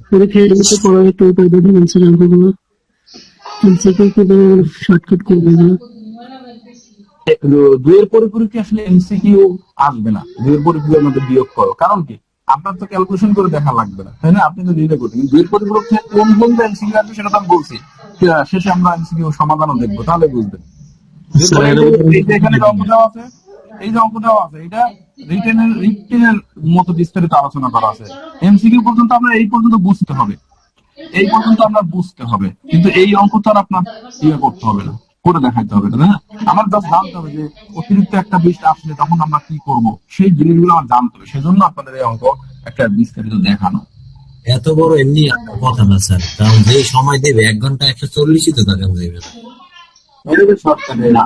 Speaker 1: দুইয়ের পরিপূরক কি আসলে এমসিকিউ আসবে না, দুইয়ের পরিপূরকের মধ্যে বিয়োগ করো, কারণ কি আপনার তো ক্যালকুলেশন করে দেখা লাগবে না, তাই না? আপনি তো নিজে করবেন, দুইয়ের পরিপূরক থেকে কোন কোন এমসিকিউ আসবে সেটা তো আমি বলছি, শেষে আমরা এমসিকিউ সমাধানও দেখবো, তাহলে বুঝবেন। এখানে অঙ্ক দেওয়া আছে, এই যে অঙ্ক দেওয়া আছে, এটা রিটেনের মতো বিস্তারিত আলোচনা করা আছে। এমসিকিউ পর্যন্ত আমরা এই পর্যন্ত বুঝতে হবে, কিন্তু এই অঙ্ক তো আর আপনার ইয়ে করতে হবে না, করে দেখাইতে হবে না, আমার জাস্ট জানতে হবে যে অতিরিক্ত একটা বিষ আসলে তখন আমরা কি করব, সেই জিনিসগুলো আমার জানতে হবে, সেজন্য আপনাদের এই অঙ্ক একটা বিস্তারিত দেখানো।
Speaker 5: এত বড় এমনি কথা না স্যার, কারণ যে সময় দেবে 1 ঘন্টা 140ই তো টাকা দেবে না।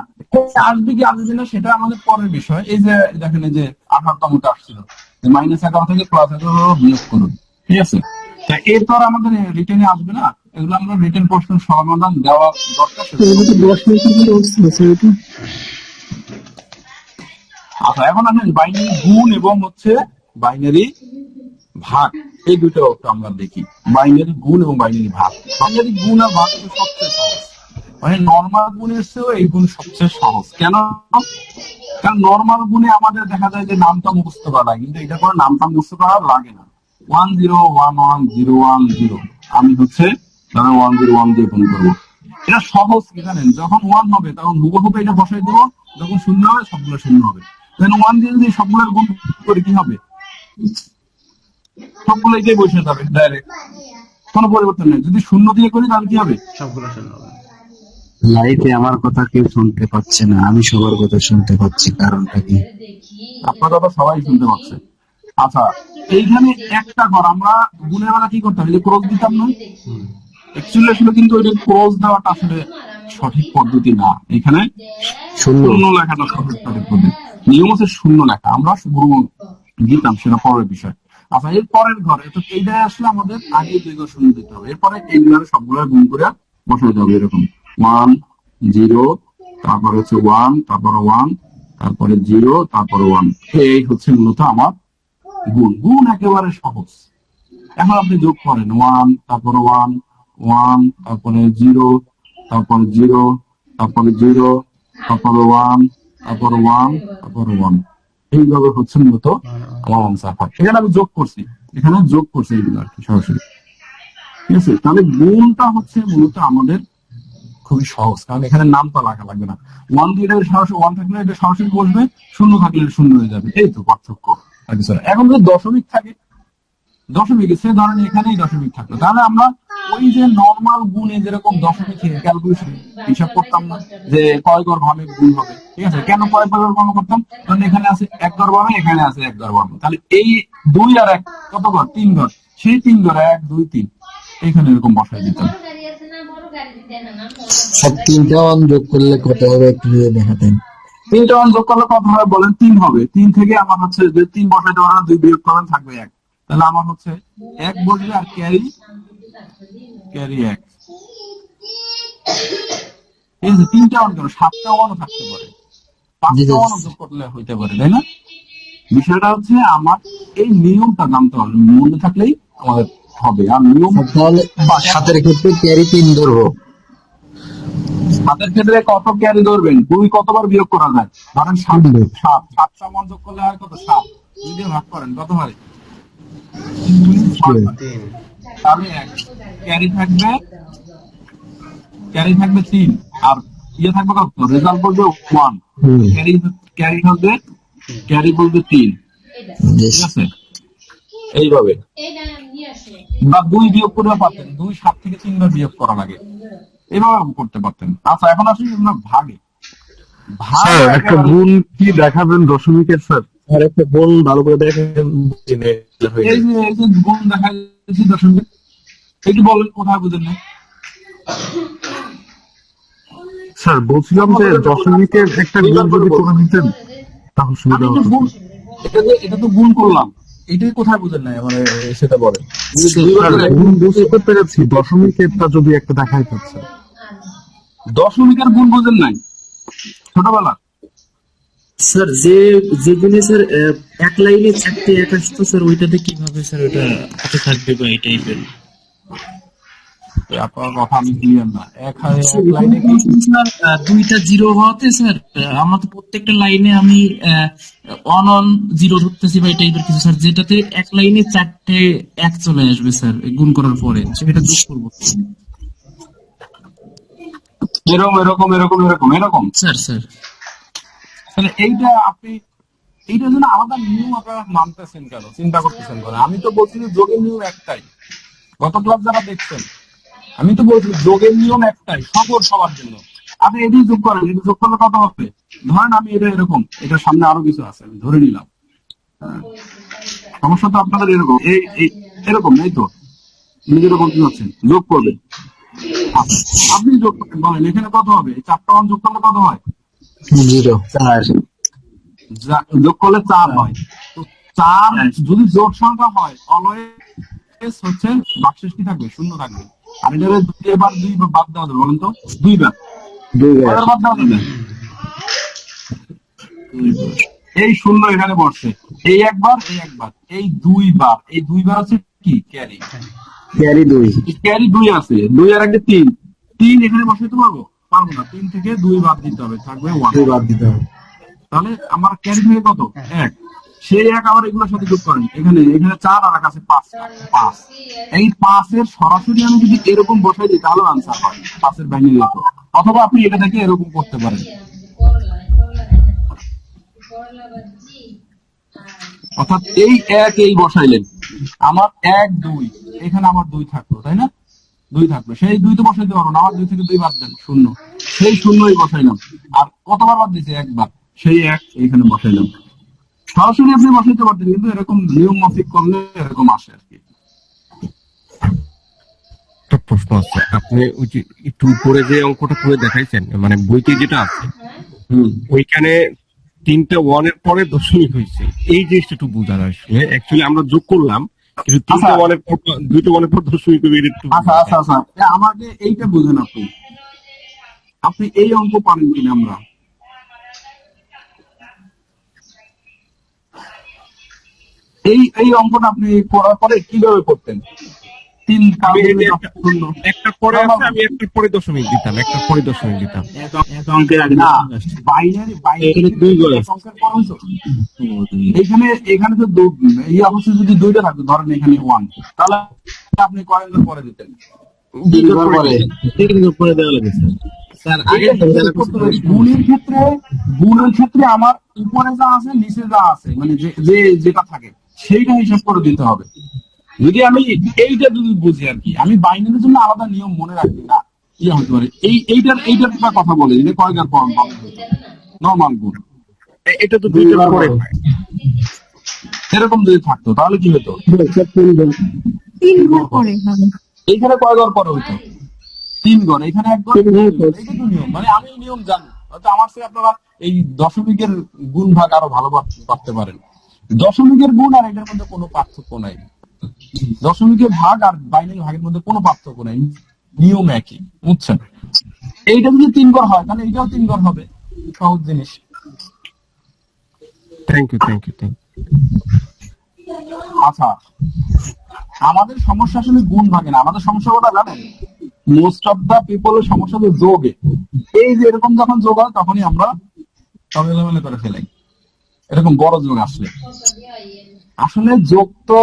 Speaker 1: আসবে কি আসবে না সেটা আমাদের পরের বিষয়। এই যে দেখেন, এই যে 18তমটা আসছিল, -11 থেকে +11 বিয়োগ করুন, ঠিক আছে? তা এরপর আমাদের রিটেনে আসবে না, এগুলো আমরা রিটেন প্রশ্ন সমাধান দেওয়া দরকার। আচ্ছা, এখন আসেন বাইনারি গুণ এবং হচ্ছে বাইনারি ভাগ, এই দুটো আমরা দেখি। বাইনারি গুণ এবং বাইনারি ভাগ। বাইনারি গুণ আর ভাগ হচ্ছে সবচেয়ে সহজ, মানে নর্মাল গুণের চেয়েও এই গুণ সবচেয়ে সহজ। কেন? কারণ নর্মাল গুণে আমাদের দেখা যায় যে নামটা মুখস্থ করা লাগে, কিন্তু এটা করে নামটা মুখস্থ করা লাগে না। 10110110, আমি হচ্ছে 101 দিয়ে গুণ করবো, এটা সহজ কি জানেন? যখন 1 হবে তখন হুবহু এটা বসাই দেবো, যখন 0 হবে সবগুলো 0 হবে। 1 দিয়ে যদি সবগুলোর গুণ করে কি হবে, সবগুলো এটাই বসে যাবে ডাইরেক্ট, কোনো পরিবর্তন নেই। যদি 0 দিয়ে করি তাহলে কি হবে,
Speaker 2: সবগুলো শূন্য হবে।
Speaker 4: লাইফে আমার কথা কেউ শুনতে পাচ্ছে না, আমি সবার কথা শুনতে পাচ্ছি, কারণটা কি?
Speaker 1: আপনার কথা সবাই শুনতে পাচ্ছে। আচ্ছা, এইখানে একটা ঘর আমরা গুণের বেলা কি করতাম, এই যে ক্রস দিতাম না, অ্যাকচুয়ালি আসলে কিন্তু ওই যে ক্রস দেওয়াটা আসলে সঠিক পদ্ধতি না, এখানে শূন্য লেখাটা সঠিক পদ্ধতি। নিয়ম হচ্ছে 0 লেখা, আমরা দিতাম, সেটা পরের বিষয়। আচ্ছা, এর পরের ঘরে তো এইটাই আসলে আমাদের আগে 2 ঘর 0 দিতে হবে, এরপরে এইগুলো সবগুলো গুণ করে বসাতে হবে, এরকম 1 0, তারপরে হচ্ছে 1, তারপরে 1, তারপরে 0, তারপরে 1, এই হচ্ছে মূলত আমার গুণ একেবারে সহজ। এখন আপনি যোগ করেন 1, তারপরে 1, 1, তারপরে 0, তারপরে 0, তারপরে 0, তারপরে 1, তারপরে 1, তারপরে 1, এইভাবে হচ্ছে মূলত আমার আনসার হয়। এখানে আমি যোগ করছি, এগুলো আর কি সরাসরি। ঠিক আছে? তাহলে গুণটা হচ্ছে মূলত আমাদের খুবই সহজ, কারণ এখানে নামটা লেখা লাগবে না। ওয়ান দিয়ে এটা সরাসরি ওয়ান থাকলে এটা সরাসরি বসবে, শূন্য থাকলে এটা শূন্য হয়ে যাবে, এই তো পার্থক্য আর কিছু না। এখন যদি দশমিক থাকে, দশমিক সে ধরেন এখানেই দশমিক থাকলো, তাহলে আমরা ওই যে নর্মাল গুণে যেরকম দশমিক ক্যালকুলেশন হিসাব করতাম না যে কয় গড় ভাবে গুণ হবে, ঠিক আছে? কেন কয় গড় ভাবে করতাম? কারণ এখানে আছে এক গড় ভাবে, এখানে আছে এক গড় ভাবে, তাহলে এই 2 আর 1 কত গড়? 3 গড়, সেই 3 গড় 1 2 3 এখানে এরকম বসাই দিতাম।
Speaker 5: সব তিনটা অন যোগ করলে কত হবে একটু যদি দেখাতেন।
Speaker 1: 3টা অন যোগ করলে কত হবে বলেন? 3 হবে। 3 থেকে আমার হচ্ছে যে 3 বসাইতে পারবেন, 2 বিয়োগ করবেন, থাকবে 1। তাহলে আমার হচ্ছে 1 বসবে আর ক্যারি 1। এই যে 3টা অন কেন, 7টা অনও থাকতে পারে, 5টা অন যোগ করলে হইতে পারে, তাই না? বিষয়টা হচ্ছে আমার এই নিয়মটা জানতে হবে, মনে থাকলেই আমাদের হবে। আর নিয়ম
Speaker 5: তাহলে সাতের ক্ষেত্রে ক্যারি 3 ধরবো।
Speaker 1: হাতের ক্ষেত্রে কত ক্যারি ধরবেন? 2 কতবার বিয়োগ করা যায়? ধরেন 7, 7টা মান যোগ করলে হয় কত? 7। 2 দিয়ে ভাগ করেন, কত হয়?
Speaker 2: 3
Speaker 1: তাহলে 1 ক্যারি থাকবে, 3 আর ইয়ে থাকবে কত? রেজাল্ট বলবে 1, ক্যারি থাকবে, ক্যারি বলবে 3, ঠিক আছে? এইভাবে বা 2 বিয়োগ করতে পারতেন, 2 7 থেকে 3 বার বিয়োগ করা লাগে, এইভাবে করতে পারতেন। আচ্ছা, এখন আসি আমরা ভাগে।
Speaker 6: স্যার একটা গুণ কি দেখাবেন দশমিকের স্যার?
Speaker 5: আর একটা বোন ভালো করে দেখেন।
Speaker 1: এই যে গুণ দেখা যাচ্ছে দশমিক, একটু বলেন কোথায় বুঝেন না?
Speaker 6: স্যার বলছিলাম যে দশমিকের একটা গুণ যদি করে নিতেন তাহলে সুবিধা
Speaker 1: আমি তো
Speaker 6: হতো।
Speaker 1: গুণ, এটা তো গুণ করলাম, এটাই কোথায় বুঝেন নাই মানে সেটা বলেন।
Speaker 6: স্যার গুণ বুঝতে পেরেছি, দশমিকেরটা যদি একটা দেখাই পাচ্ছে।
Speaker 1: দশমিকের গুণ বুঝেন নাই ছোটবেলা?
Speaker 4: স্যার যে গুণে স্যার এক লাইনে 4টে এক আসতো স্যার, ওইটাতে কিভাবে স্যার ওটা হাতে থাকবে বা এই টাইপের?
Speaker 1: আপনার কথা আমি ক্লিয়ার না। এক লাইনে কি?
Speaker 4: স্যার 2টা 0 হওয়াতে স্যার আমার তো প্রত্যেকটা লাইনে আমি অন 0 ধরতেছি বা এই টাইপের কিছু স্যার, যেটাতে এক লাইনে 4টে 1 চলে আসবে স্যার গুণ করার পরে, সেটা যোগ করবো
Speaker 1: এরকম এরকম এরকম এরকম এরকম।
Speaker 4: স্যার।
Speaker 1: তাহলে এইটা আপনি, এইটার জন্য আলাদা নিয়ম আপনারা মানতেছেন কেন, চিন্তা করতেছেন কেন? আমি তো বলছি যে যোগের নিয়ম একটাই, গত ক্লাস যারা দেখছেন আমি তো বলছি যোগের নিয়ম একটাই সবার জন্য। আপনি এটি যোগ করেন, এটি যোগ করলে কত হবে? ধরেন আমি এটা এরকম, এটার সামনে আরো কিছু আছে, আমি ধরে নিলাম। সমস্যা তো আপনাদের এরকম, এরকম নেই তো, নিজের ওপর কি হচ্ছে যোগ করবেন। আপনি যোগ করেন, বলেন এখানে কত হবে? 4টা অন যোগ করলে কত হয়?
Speaker 5: 0 4
Speaker 1: যোগ করলে 4 হয়। তো 4 যদি জোড় সংখ্যা হয় অলওয়েজ হচ্ছে বাক্সেস কি থাকবে? শূন্য থাকবে। আর এটা 2 বার বাদ দেওয়া যাবে, বলেন তো? 2 বার বাদ দেওয়া যাবে। এই শূন্য এখানে বসছে, এই একবার, এই 2 বার, এই 2 বার আছে কি? ক্যারি 2 আছে, 2 আর 1 3 এখানে বসাইতে পারবো না। 3 থেকে 2 বাদ দিতে হবে, থাকবে 1 বাদ দিতে হবে। তাহলে আমার ক্যারি থেকে কত? 1। সেই 1 আবার এগুলোর সাথে যোগ করেন, এখানে 4 আর কাছে 5। এই 5 এর সরাসরি আমি যদি এরকম বসাই দিই তাহলে আনসার হয় 5 এর বাইনারি হতো। অথবা আপনি এটা থেকে এরকম করতে পারেন, অর্থাৎ এই 1 এই বসাইলেন, আমার 1 2 এখানে আমার 2 থাকলো, তাই না? 2 থাকলো, সেই 2 তো বসাইতে পারবো না, আমার 2 থেকে 2 বাদ দেন, 0। সেই 0ই বসাইলাম। আর কতবার বাদ দিয়েছে? 1 বার, সেই 1 এইখানে বসাইলাম। সরাসরি আপনি বসাইতে পারতেন, কিন্তু এরকম নিয়ম মাফিক করলে এরকম আসে আর কি।
Speaker 6: একটা প্রশ্ন আছে, আপনি ওই যে একটু উপরে যে অঙ্কটা করে দেখাইছেন মানে বইতে যেটা আছে ওইখানে 3টে 1 এর পরে দশমিক হয়েছে, এই জিনিসটা একটু বোঝার আসলে অ্যাকচুয়ালি আমরা যোগ করলাম কিন্তু 3টে 1 এর পর 2টে 1 এর পর দশমিক হবে, এটা একটু
Speaker 1: আচ্ছা আমাকে এইটা বুঝেন। আপনি এই অঙ্ক পারেন কিনা? আমরা এই অঙ্কটা আপনি করার পরে কিভাবে করতেন? তিন
Speaker 6: আমি এই যে
Speaker 1: শূন্য
Speaker 6: একটা পরে আছে, আমি একটা পরে দশমিক দিতাম, একটা পরে দশমিক দিতাম।
Speaker 1: না বাইনারি
Speaker 5: এখানে দুই ঘর আছে।
Speaker 1: সংখ্যার পর হইতো। এখানে তো এই অবস্থায় যদি দুইটা থাকতো, ধরেন এখানে 1, তাহলে আপনি কয় অঙ্কের পরে দিতেন?
Speaker 5: তিন ঘর পরে দেওয়া লাগে স্যার। স্যার আগে
Speaker 1: গুণের ক্ষেত্রে আমার উপরে যা আছে নিচে যা আছে, মানে যেটা থাকে সেইটা হিসাব করে দিতে হবে। যদি আমি এইটা যদি বুঝি আর কি, আমি বাইনারির জন্য আলাদা নিয়ম মনে রাখি না, ইয়ে হতে পারে এইটার একটা কথা বলে যে কয়গার পর নর্মাল গুণ,
Speaker 6: এটা তো দুইটার পরে হয়।
Speaker 1: এরকম যদি থাকতো তাহলে কি হতো?
Speaker 3: 3 ঘর পরে হবে।
Speaker 1: এইখানে কয় ঘর পরে হইতো? 3 ঘর, এখানে 1 ঘর। এইটা তো নিয়ম, মানে আমি নিয়ম জানি, হয়তো আমার সাথে আপনারা এই দশমিকের গুণ ভাগ আরো ভালো করতে পারেন। দশমিকের গুণ আর এটার মধ্যে কোনো পার্থক্য নাই, দশমিকের ভাগ আর বাইনারি ভাগের মধ্যে কোনো পার্থক্য নাই, নিয়ম একই, বুঝছেন? এইটা যদি 3 ঘর হয় তাহলে এইটাও 3 ঘর হবে, সহজ জিনিস।
Speaker 6: Thank you.
Speaker 1: আচ্ছা, আমাদের সমস্যা আসলে গুণ ভাগে না, আমাদের সমস্যা কথা জানেন, মোস্ট অফ দা পিপলের সমস্যা তো যোগে। এই যে এরকম যখন যোগ হয় তখনই আমরা সব এলোমেলো করে ফেলাই, এরকম বড় যোগ আসলে। আসলে যোগ তো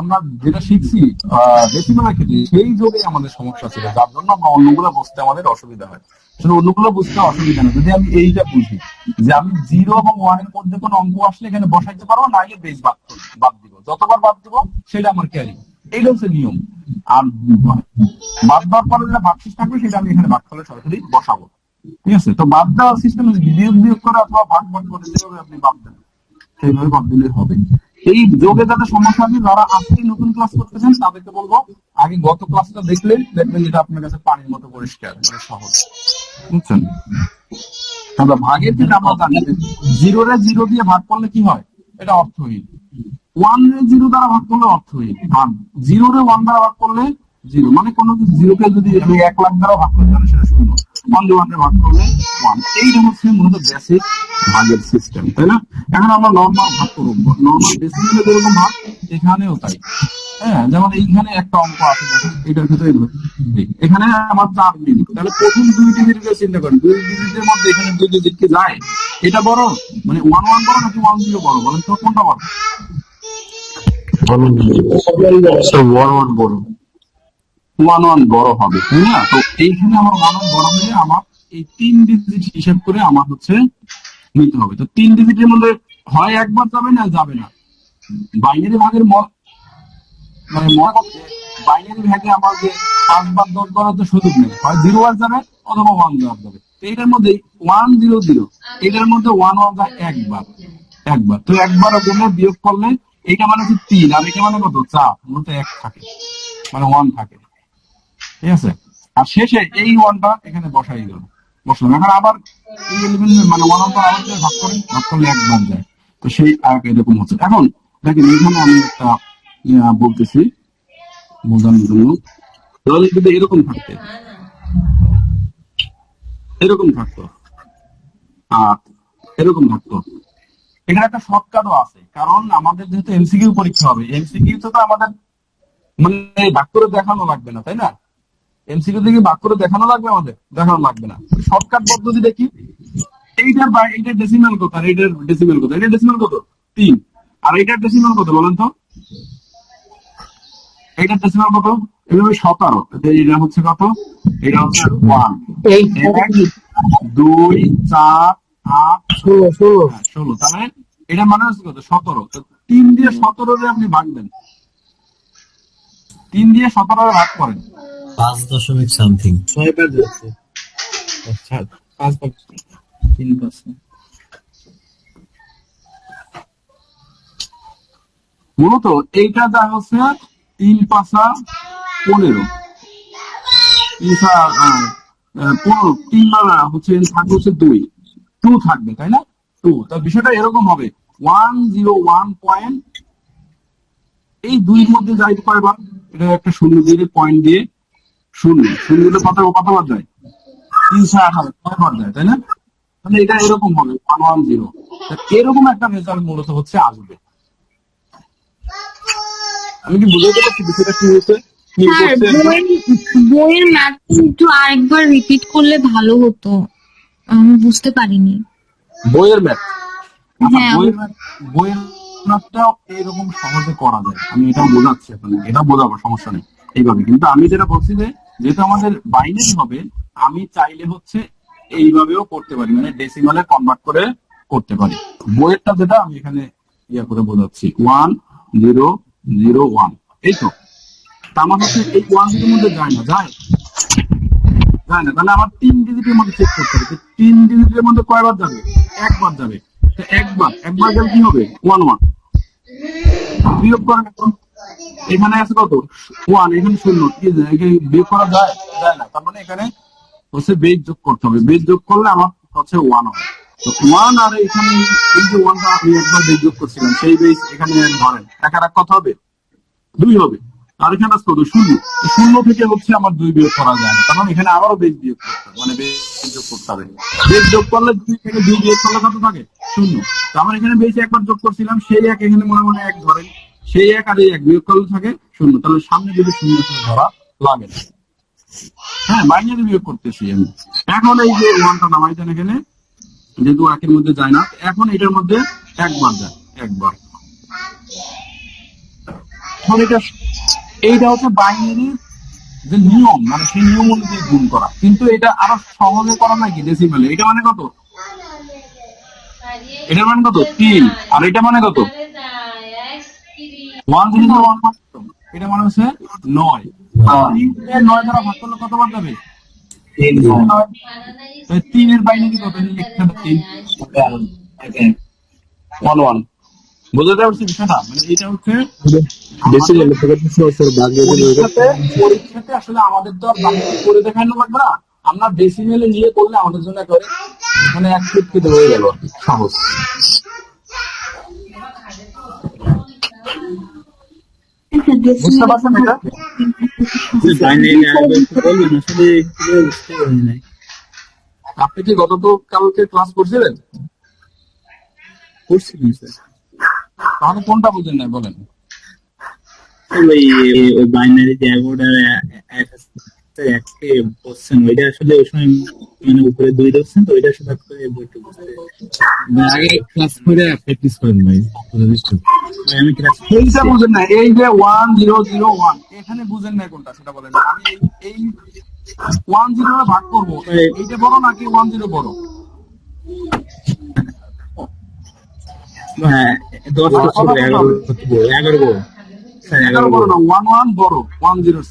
Speaker 1: আমরা যেটা শিখছি ডেসিমালের ক্ষেত্রে, সেই যোগে আমাদের সমস্যা ছিল, যার জন্য আমরা অন্যগুলো বুঝতে আমাদের অসুবিধা হয়। আসলে অন্যগুলো বুঝতে অসুবিধা নেই, যদি আমি এইটা বুঝি যে আমি 0 এবং 1 এর মধ্যে কোনো অঙ্ক আসলে এখানে বসাইতে পারবো, না হলে বেস বাদ দিব, যতবার বাদ দিব সেটা আমার ক্যারি, এইটা হচ্ছে নিয়ম। আর বাদ দেওয়ার পরে যেটা ভাগশেষ থাকবে সেটা আমি এখানে ভাগফলে সরাসরি বসাবো, ঠিক আছে? তো বাদ দেওয়ার সিস্টেম বিয়োগ করে অথবা ভাগ করে যেভাবে আপনি বাদ দেন সেইভাবে বাদ দিলে হবে। এই যোগে যাদের সমস্যা আছে, যারা আজকে নতুন ক্লাস করতেছেন তাদেরকে বলবো আগে গত ক্লাসটা দেখবেন যেটা আপনার কাছে পানির মতো পরিষ্কার, মানে সহজ, বুঝছেন? আমরা ভাগের ক্ষেত্রে আমরা জানি 0 রে 0 দিয়ে ভাগ করলে কি হয়, এটা অর্থহীন। 1 রে 0 দ্বারা ভাগ করলে অর্থহীন, আর 0 রে 1 দ্বারা ভাগ করলে 0, মানে কোন 0 কে যদি আমি 1 লাখ দ্বারা ভাগ করি তাহলে সেটা 0, 1 দিয়ে 1 রে ভাগ করলে 1। এইটা হচ্ছে মূলত বেসিক ভাগের সিস্টেম, তাই না? এখন আমরা নর্মাল ভাগ করব, নর্মাল ডেসিমেলে যেরকম ভাগ এখানেও তাই। হ্যাঁ, যেমন এইখানে একটা অঙ্ক আছে, দেখেন এটার ক্ষেত্রে এখানে আমার 4 ডিজিট, তাহলে প্রথম 2 ডিজিটের চিন্তা করেন, 2 ডিজিটের মধ্যে এখানে 2 ডিজিট কি যায়? এটা বড়, মানে 1 1 বড় নাকি 1 0 বড়, বলেন তো কোনটা বড়? 1 1 বড় হবে, তাই না? তো এইখানে আমার 1 1 বড় হলে আমার এই 3 ডিজিট হিসাব করে আমার হচ্ছে নিতে হবে। তো 3 ডিজিটের মধ্যে হয় একবার যাবে না, যাবে না। বাইনারি ভাগের মানে মনে করতে বাইনারি ভাগে আমার যে 5 বার 10 বার তো সুযোগ নেই, হয় 0 বার যাবে অথবা 1 বার যাবে। তো এটার মধ্যে 1 0 0, এটার মধ্যে 1 1 যায় একবার, তো একবার জন্য বিয়োগ করলে এটা মানে হচ্ছে 3, আর এটা মানে কত 4, মূলত 1 থাকে, মানে 1 থাকে, ঠিক আছে? আর শেষে এই 1টা এখানে বসাই গেল, বসলাম। এখন আবার এই এলিমেন্ট মানে 1 1 আবার ভাগ করলে 1 বার যায়, তো সেই আর এরকম হচ্ছে। এখন দেখেন এখানে আমি একটা বলতেছি বোঝানোর জন্য, তাহলে যদি এরকম থাকতো আর এরকম থাকতো, এখানে একটা শর্টকাটও আছে, কারণ আমাদের যেহেতু এমসিকিউ পরীক্ষা হবে, এমসিকিউ তো আমাদের মানে ভাগ করে দেখানো লাগবে না, তাই না? এমসিকিউ থেকে ভাগ করে দেখানো লাগবে, আমাদের দেখানো লাগবে না। শর্টকাট পদ্ধতি দেখি, এইটার ডেসিমাল কত আর এইটার ডেসিমাল কত? এটার ডেসিমাল কত 3, আর এইটার ডেসিমাল কত বলেন তো? এইটার ডেসিমাল কত? এইভাবে 17, এটা হচ্ছে কত? এটা হচ্ছে 1 2 4 8 16, তাহলে এটা মানে হচ্ছে কত 17। তো 3 দিয়ে 17 রে আপনি ভাগ দেন, 3 দিয়ে 17 রে ভাগ করেন
Speaker 5: 5 সামথিং
Speaker 8: 6 বার যাচ্ছে, 5 বার 3%।
Speaker 1: মূলত এইটা যা হচ্ছে 3 5 15, 3 বার হচ্ছে থাকবে হচ্ছে 2 থাকবে, তাই না? 2, তার বিষয়টা এরকম হবে 101 পয়েন্ট, এই 2 মধ্যে যাই কয়বার? এটা একটা শূন্য দিয়ে পয়েন্ট দিয়ে শূন্য দিলে কতবার যায়? 358 কয়বার যায়, তাই না? মানে এটা এরকম হবে 110, এরকম একটা রেজাল্ট মূলত হচ্ছে আসবে। আমি কি বুঝাতে পারছি বিষয়টা কি হয়েছে? মিল
Speaker 3: স্যার
Speaker 1: করছে
Speaker 3: বইয়ের ম্যাথ একটু আরেকবার রিপিট করলে ভালো হতো, আমি বুঝতে পারিনি।
Speaker 1: বইয়ের ম্যাথ।
Speaker 3: হ্যাঁ,
Speaker 1: বইয়ের ম্যাথটাও এইরকম সহজে করা যায়, আমি এটা বোঝাচ্ছি আপনাকে, এটা বোঝাবো, সমস্যা নেই এইভাবে। কিন্তু আমি যেটা বলছি যে যেহেতু আমাদের বাইনারি হবে, আমি চাইলে হচ্ছে এইভাবেও করতে পারি, মানে ডেসিমালে কনভার্ট করে করতে পারি। বইয়েরটা যেটা আমি এখানে ইয়া করে বোঝাচ্ছি 1001, এই তো। তা আমার হচ্ছে এই 1 মধ্যে যায় না, যায় না, তাহলে আমার 3 ডিজিটের মধ্যে চেক করতে হবে। 3 ডিজিটের মধ্যে কয়বার যাবে? একবার যাবে। তো একবার গেলে কি হবে? 1 বিয়োগ করেন এখন। এখানে আছে কত? 1, এখানে 0, কি এখানে বিয়োগ করা যায়? যায় না। তার মানে এখানে হচ্ছে বেজ যোগ করতে হবে, বেজ যোগ করলে আমার হচ্ছে 1 হবে। তো 1 আর এখানে এই যে 1টা আমি একবার বেজ যোগ করছিলাম, সেই বেজ এখানে ধরেন একার কত হবে? 2 হবে। আর এখানে আছে কত? 0। তো 0 থেকে হচ্ছে আমার 2 বিয়োগ করা যায় না, কারণ এখানে আবারও বেজ বিয়োগ করতে হবে, মানে বেজ যোগ করতে হবে। বেজ যোগ করলে 2 থেকে 2 বিয়োগ করলে কত থাকে? 0। তো আমার এখানে বেজ একবার যোগ করছিলাম, সেই এক এখানে মনে মনে 1 ধরেন, সেই 1 আর এই 1 বিয়োগ করলে থাকে 0। তাহলে সামনে যদি 0 ধরা লাগে না। হ্যাঁ, বাইনারি বিয়োগ করতেছি আমি। এখন এই যে 1টা নামাই দেন এখানে, যেহেতু 1 এর মধ্যে যায় না, এখন এটার মধ্যে একবার যায়, একবার। এখন এইটা হচ্ছে বাইনারি যে নিয়ম, মানে সেই নিয়ম অনুযায়ী গুণ করা। কিন্তু এটা আরো সহজে করা নাকি ডেসিমেলে। এটা মানে কত? এটা মানে কত? 3। আর এটা মানে কত? 1 জিনিস 1 মানে কত? এটা মানে হচ্ছে 9। 9 দ্বারা ভাগ করলে কতবার যাবে? 3 এর বাইনারি কত? 1 বোঝাতে পারছি বিষয়টা? মানে এটা হচ্ছে পরীক্ষাতে আসলে আমাদের তো আর বাইনারি করে দেখানো লাগবে না, আমরা ডেসিমেলে নিয়ে করলে আমাদের জন্য একেবারে মানে এক ফিট হয়ে গেল, সহজ। বুঝতে পারছেন এটা? আপনি কি গত তো কালকে ক্লাস করছিলেন? তাহলে কোনটা বুঝেন নাই বলেন?
Speaker 9: ওই বাইনারি যে এককে বলছেন, ওইটা আসলে ওই সময় মানে উপরে 2 ধরছেন, তো ওইটা সাথে করে বইটা বুঝতে
Speaker 5: আগে ক্লাস করে প্র্যাকটিস করেন ভাই।
Speaker 9: আমি ক্লাস
Speaker 1: এইটা বুঝেন না, এই যে 1001 এখানে বুঝেন না কোনটা সেটা বলেন। আমি এই 10 এ ভাগ করবো, এইটা বড় নাকি 10 বড়?
Speaker 9: 10 11 বড়।
Speaker 1: 11 বড় না, 11 বড়, 10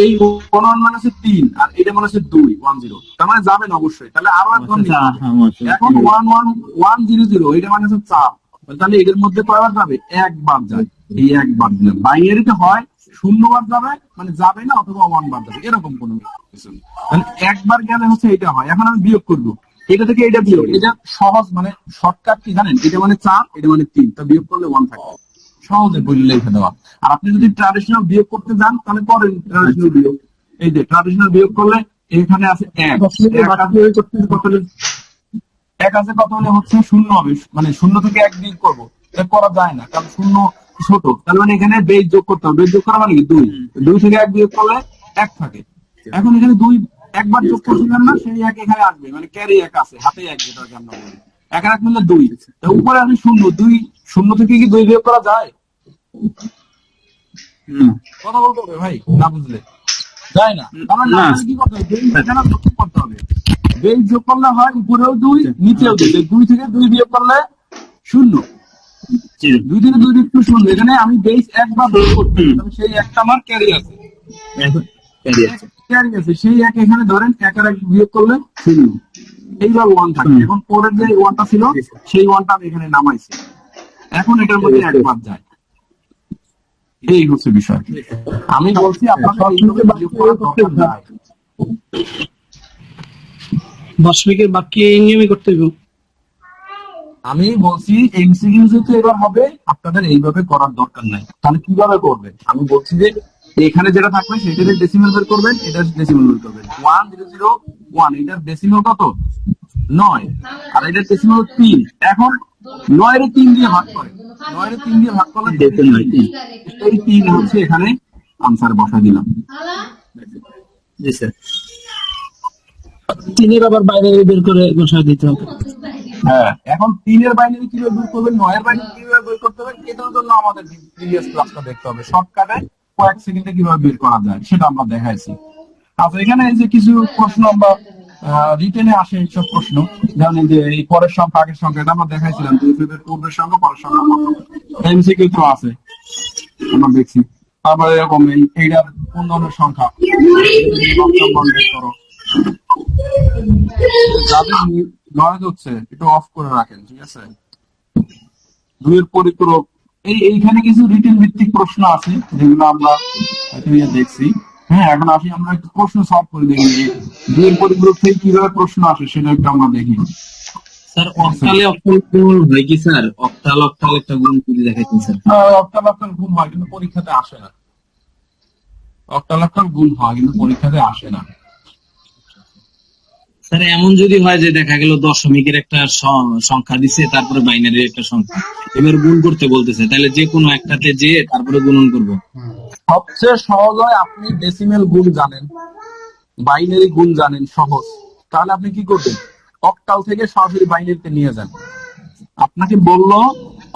Speaker 1: এই 11 মানে হচ্ছে 3 আর এটা মানে হচ্ছে 2, 10। তার মানে যাবেন অবশ্যই, তাহলে আরো একবার এখন 110 এটা মানে হচ্ছে 4। তাহলে এদের মধ্যে কয়বার যাবে? একবার যায়, এই একবার দিলাম। বাইনারিতে হয় 0 বার যাবে, মানে যাবে না, অথবা 1 বার যাবে, এরকম কোনো কিছু নেই। তাহলে একবার গেলে হচ্ছে এটা হয়। এখন আমি বিয়োগ করবো, এটা থেকে এটা বিয়োগ, এটা সহজ, মানে শর্টকাট কি জানেন? এটা মানে 4, এটা মানে 3, তা বিয়োগ করলে 1 থাকে, সহজে বলে লিখে দেওয়া। আর আপনি যদি ট্র্যাডিশনাল বিয়োগ করতে যান তাহলে করেন ট্র্যাডিশনাল বিয়োগ। এই যে ট্র্যাডিশনাল বিয়োগ করলে এখানে আছে 1 আছে কত হলে হচ্ছে 0 হবে, মানে 0 থেকে 1 বিয়োগ করবো, এটা করা যায় না কারণ 0 ছোট। তার মানে এখানে বেজ যোগ করতে হবে, বেজ যোগ করা মানে কি 2 থেকে 1 বিয়োগ করলে 1 থাকে। এখন এখানে 2 একবার যোগ করছিলাম না, সেই 1 এখানে আসবে, মানে ক্যারি 1 আছে, হাতে 1 যেটাকে আমরা বলি, 1 আর 1 মিলে 2। উপরে আছে 0, 0 থেকে কি 2 বিয়োগ করা যায়? কথা বলতে হবে ভাই, না বুঝলে যায় না। কারণ কি করতে হবে? যোগ করতে হবে, বেজ যোগ করলে হয় উপরেও 2 নিচেও 2, 2 থেকে 2 বিয়োগ করলে 0, 2 থেকে 2 বিয়োগ 0। এখানে আমি বেজ একবার যোগ করতে হবে, সেই একটা আমার ক্যারি আছে, ক্যারি আছে, সেই 1 এখানে ধরেন 1 আর 1 বিয়োগ করলে 0, এইবার 1 থাকে। এখন পরের যে 1টা ছিল সেই 1টা আমি এখানে নামাইছি, এখন এটার মধ্যে একবার যায়, এই হচ্ছে বিষয়। আমি বলছি আপনাদের এইভাবে বিয়োগ করার দরকার নাই।
Speaker 10: দশমিকের বাক্যে এই নিয়মই করতে হবে।
Speaker 1: আমি বলছি এমসিকিউ যেহেতু এবার হবে, আপনাদের এইভাবে করার দরকার নাই। তাহলে কিভাবে করবেন? আমি বলছি যে এখানে যেটা থাকবে সেটার ডেসিমাল বের করবেন, এটার ডেসিমাল বের করবেন। 1001 এটার ডেসিমাল কত? 9, আর এটার ডেসিমাল 3। এখন 9 এর 3 দিয়ে ভাগ করে, 9 এর 3 দিয়ে ভাগ করলে এই 3 হচ্ছে এখানে আনসার বসা দিলাম।
Speaker 9: জি স্যার।
Speaker 10: তিনের আবার বাইরে বের করে বসায় দিতে হবে।
Speaker 1: হ্যাঁ, এখন 3-এর বাইনারি কিভাবে বের করবেন, 9-এর বাইনারি কিভাবে বের করতে হবে, এটার জন্য আমাদের প্রিভিয়াস ক্লাসটা দেখতে হবে। শর্টকাটে কয়েক সেকেন্ডে কিভাবে বের করা যায় সেটা আমরা দেখাইছি। আচ্ছা, এখানে এই যে কিছু প্রশ্ন আমরা রিটেনে আসে, এইসব প্রশ্ন যেমন যে এই পরের সংখ্যা আগের সংখ্যা, এটা আমরা দেখাইছিলাম যে পূর্বের সংখ্যা পরের সংখ্যা কত, এমসিকিউ তো আছে আমরা দেখছি। তারপরে এরকম এইটার কোন ধরনের সংখ্যা বের করো। যাদের নয়েজ হচ্ছে একটু অফ করে রাখেন, ঠিক আছে। 2-এর পরিপূরক, এইখানে কিছু রিটেন ভিত্তিক প্রশ্ন আছে যেগুলো আমরা দেখছি। হ্যাঁ, এখন আসি আমরা একটু প্রশ্ন সলভ করে দেখি 2-এর পরিপূরক থেকে কিভাবে প্রশ্ন আসে সেটা একটু আমরা দেখি।
Speaker 4: স্যার অক্টালে অক্টাল গুণ হয় কি স্যার? অক্টাল একটা গুণ করে দেখাইছেন স্যার।
Speaker 1: অক্টাল গুণ হয় কিন্তু পরীক্ষাতে আসে না। অক্টাল গুণ হয় কিন্তু পরীক্ষাতে আসে না।
Speaker 4: স্যার এমন যদি হয় যে দেখা গেল দশমিকের একটা সংখ্যা দিছে, তারপরে বাইনারির একটা সংখ্যা, এবার গুণ করতে বলতেছে, তাহলে যে কোনো একটাতে যে তারপরে গুণন করব।
Speaker 1: সবচেয়ে সহজ হয় আপনি ডেসিমেল গুণ জানেন, বাইনারি গুণ জানেন, সহজ। তাহলে আপনি কি করবেন, অক্টাল থেকে সরাসরি বাইনারিতে নিয়ে যান। আপনাকে বললো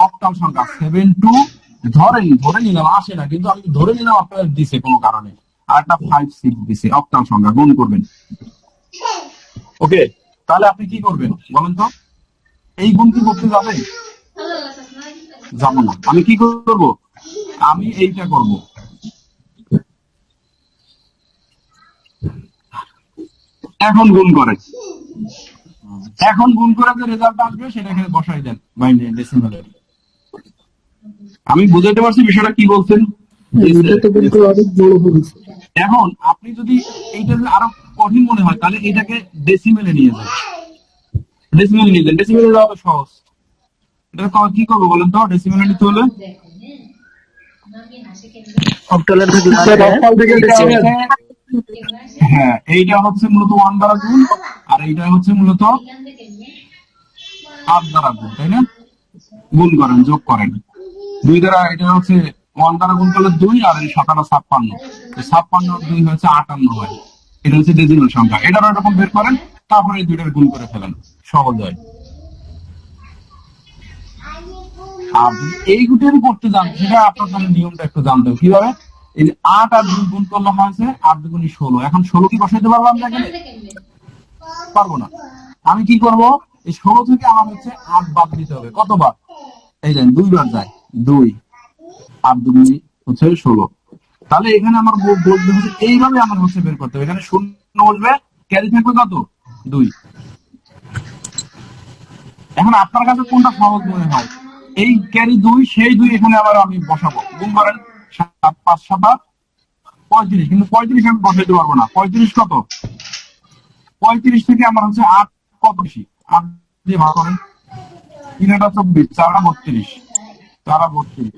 Speaker 1: অক্টাল সংখ্যা 72, ধরে নিলাম আসে না, কিন্তু আমি ধরে নিলাম আপনার দিছে কোনো কারণে, আর একটা 56 দিছে, অক্টাল সংখ্যা গুণ করবেন। ওকে, তাহলে আপনি কি করবেন বলেন তো? এই গুণ কি করতে যাবে? যাবো না। আমি কি করব, আমি এইটা করব। এখন গুণ করে যে রেজাল্ট আসবে সেটা এখানে বসাই দেন বাইনারি ডেসিমেলে। আমি বুঝাইতে পারছি বিষয়টা কি বলছেন? এখন আপনি যদি এইটা যদি আরো কঠিন মনে হয় তাহলে এটাকে ডেসিমেলে নিয়ে যান। ডেসিমেলে যাওয়া সহজ। এটা কি করবো বলেন তো? ডেসিমেলে নিতে হলে হ্যাঁ, এইটা হচ্ছে মূলত 1 দ্বারা গুণ, আর এইটা হচ্ছে মূলত 8 দ্বারা গুণ, তাই না? গুণ করেন, যোগ করেন 2 দ্বারা। এটা হচ্ছে 1 দ্বারা গুণ করলে 2, আর এই 7 56, 56 2 হচ্ছে 58 হয়। এটা হচ্ছে ডেসিমেল সংখ্যা। এটারও এরকম বের করেন, তারপরে এই দুইটার গুণ করে ফেলেন, সহজ হয়। আর এই গুটেরই করতে যান, সেটা আপনার জন্য নিয়মটা একটু জানতে হবে কিভাবে। এই যে 8 আর 2 গুণ করলে হয়েছে 8 2 16। এখন 16 কি বসাইতে পারবো আমরা এখানে? পারবো না। আমি কি করব, এই 16 থেকে আমার হচ্ছে 8 বাদ দিতে হবে। কতবার? এই যে 2 বার যায়, 2 8 2 হচ্ছে 16। তাহলে এখানে আমার বলতে হচ্ছে এইভাবে আমার হচ্ছে বের করতে হবে। এখানে শূন্য বসবে, ক্যারি থাকবে কত? 2। এখন আপনার কাছে কোনটা সহজ মনে হয়? এই ক্যারি 2, সেই 2 এখানে আবার আমি বসাবো। গুণ করেন 7 5 7 35, কিন্তু 35 আমি বসাইতে পারবো না। 35 কত? 35 থেকে আমার হচ্ছে 8 কত বেশি? 8 দিয়ে ভাগ করেন, 3 24, 4 32, 4 32।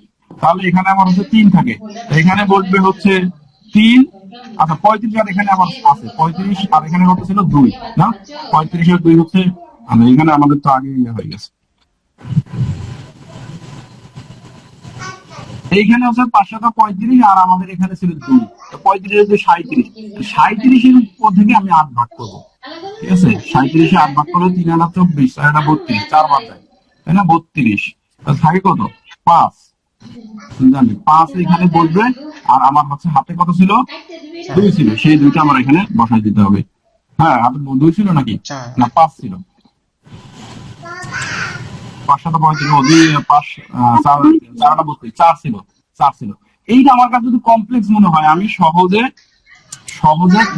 Speaker 1: তাহলে এখানে আমার হচ্ছে 3 থাকে, এখানে বসবে হচ্ছে 3। আচ্ছা, 35 আর এখানে আমার আছে 35, আর এখানে কত ছিল? 2 না? 35 আর 2 হচ্ছে, এখানে আমাদের তো আগে হয়ে গেছে। এইখানে হচ্ছে 535, আর আমাদের এখানে ছিল 2, 35 হচ্ছে 37। 37-এর উপর থেকে আমি 8 ভাগ করবো, ঠিক আছে? 37-এ 8 ভাগ করলে 3 আর 24, আর এটা 32, 4 বার যায়, তাই না? 32 থাকে কত? 5 জানি, 5 এখানে বসবে। আর আমার হচ্ছে হাতে কত ছিল? 2 ছিল, সেই 2টা আমার এখানে বসাই দিতে হবে। হ্যাঁ, হাতে 2 ছিল নাকি? না, 5 ছিল। 5 7 35, 5 4 32, 4 ছিল। এইটা আমার কাছে যদি কমপ্লেক্স মনে হয়, আমি সহজে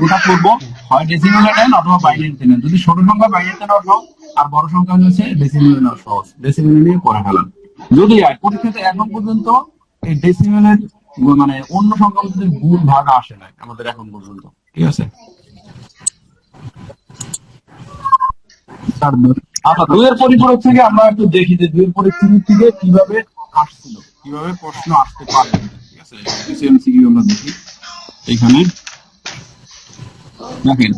Speaker 1: গোটা করবো, হয় ডেসিমেলে নেন অথবা বাইনারিতে নেন। যদি ছোট সংখ্যা বাইনারিতে নেওয়া সহজ, আর বড় সংখ্যা হচ্ছে ডেসিমেলে নেওয়া সহজ। ডেসিমেলে নিয়ে পড়ে ফেলান। যদি পরীক্ষাতে এখন পর্যন্ত এই ডেসিমেলের মানে অন্য সংখ্যা যদি গুণ ভাগ আসে না আমাদের এখন পর্যন্ত, ঠিক আছে? আচ্ছা, 2-এর পরিপূরক থেকে আমরা একটু দেখি যে 2-এর পরিপূরক থেকে কিভাবে আসছিল, কিভাবে প্রশ্ন আসতে পারে, ঠিক আছে? এমসিকিউ আমরা দেখি। এখানে দেখেন,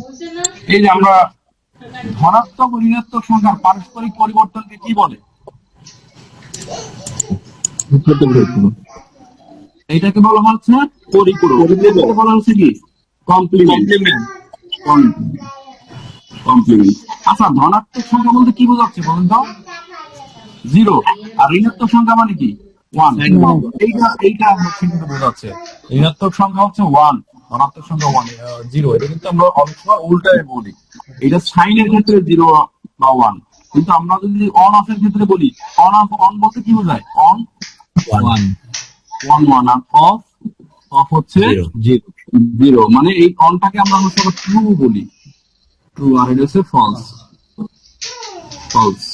Speaker 1: এই যে আমরা ধনাত্মক ও ঋণাত্মক সংখ্যার পারস্পরিক পরিবর্তনকে কি বলে? এইটাকে বলা হচ্ছে পরিপূরক, এটাকে বলা হচ্ছে কি কমপ্লিমেন্ট। কমপ্লিমেন্ট। আচ্ছা, ধনাত্মক সংখ্যা বলতে কি বোঝাচ্ছে বলুন তো? জিরো। আর ঋণাত্মক সংখ্যা মানে কি? ওয়ান। এইটা হচ্ছে কিন্তু বোঝাচ্ছে ঋণাত্মক সংখ্যা হচ্ছে ওয়ান, ধনাত্মক সংখ্যা ওয়ান, জিরো। এটা কিন্তু আমরা অনেক সময় উল্টায় বলি, এটা সাইনের ক্ষেত্রে জিরো বা ওয়ান, কিন্তু আমরা যদি অন অফ এর ক্ষেত্রে বলি, অন অফ, অন বলতে কি বোঝায়? অন
Speaker 5: ওয়ান
Speaker 1: ওয়ান ওয়ান, আর অফ অফ হচ্ছে
Speaker 5: জিরো।
Speaker 1: জিরো। মানে এই অনটাকে আমরা অনেক সময় ট্রু বলি, ট্রু, আর এটা হচ্ছে ফলস। ফলস।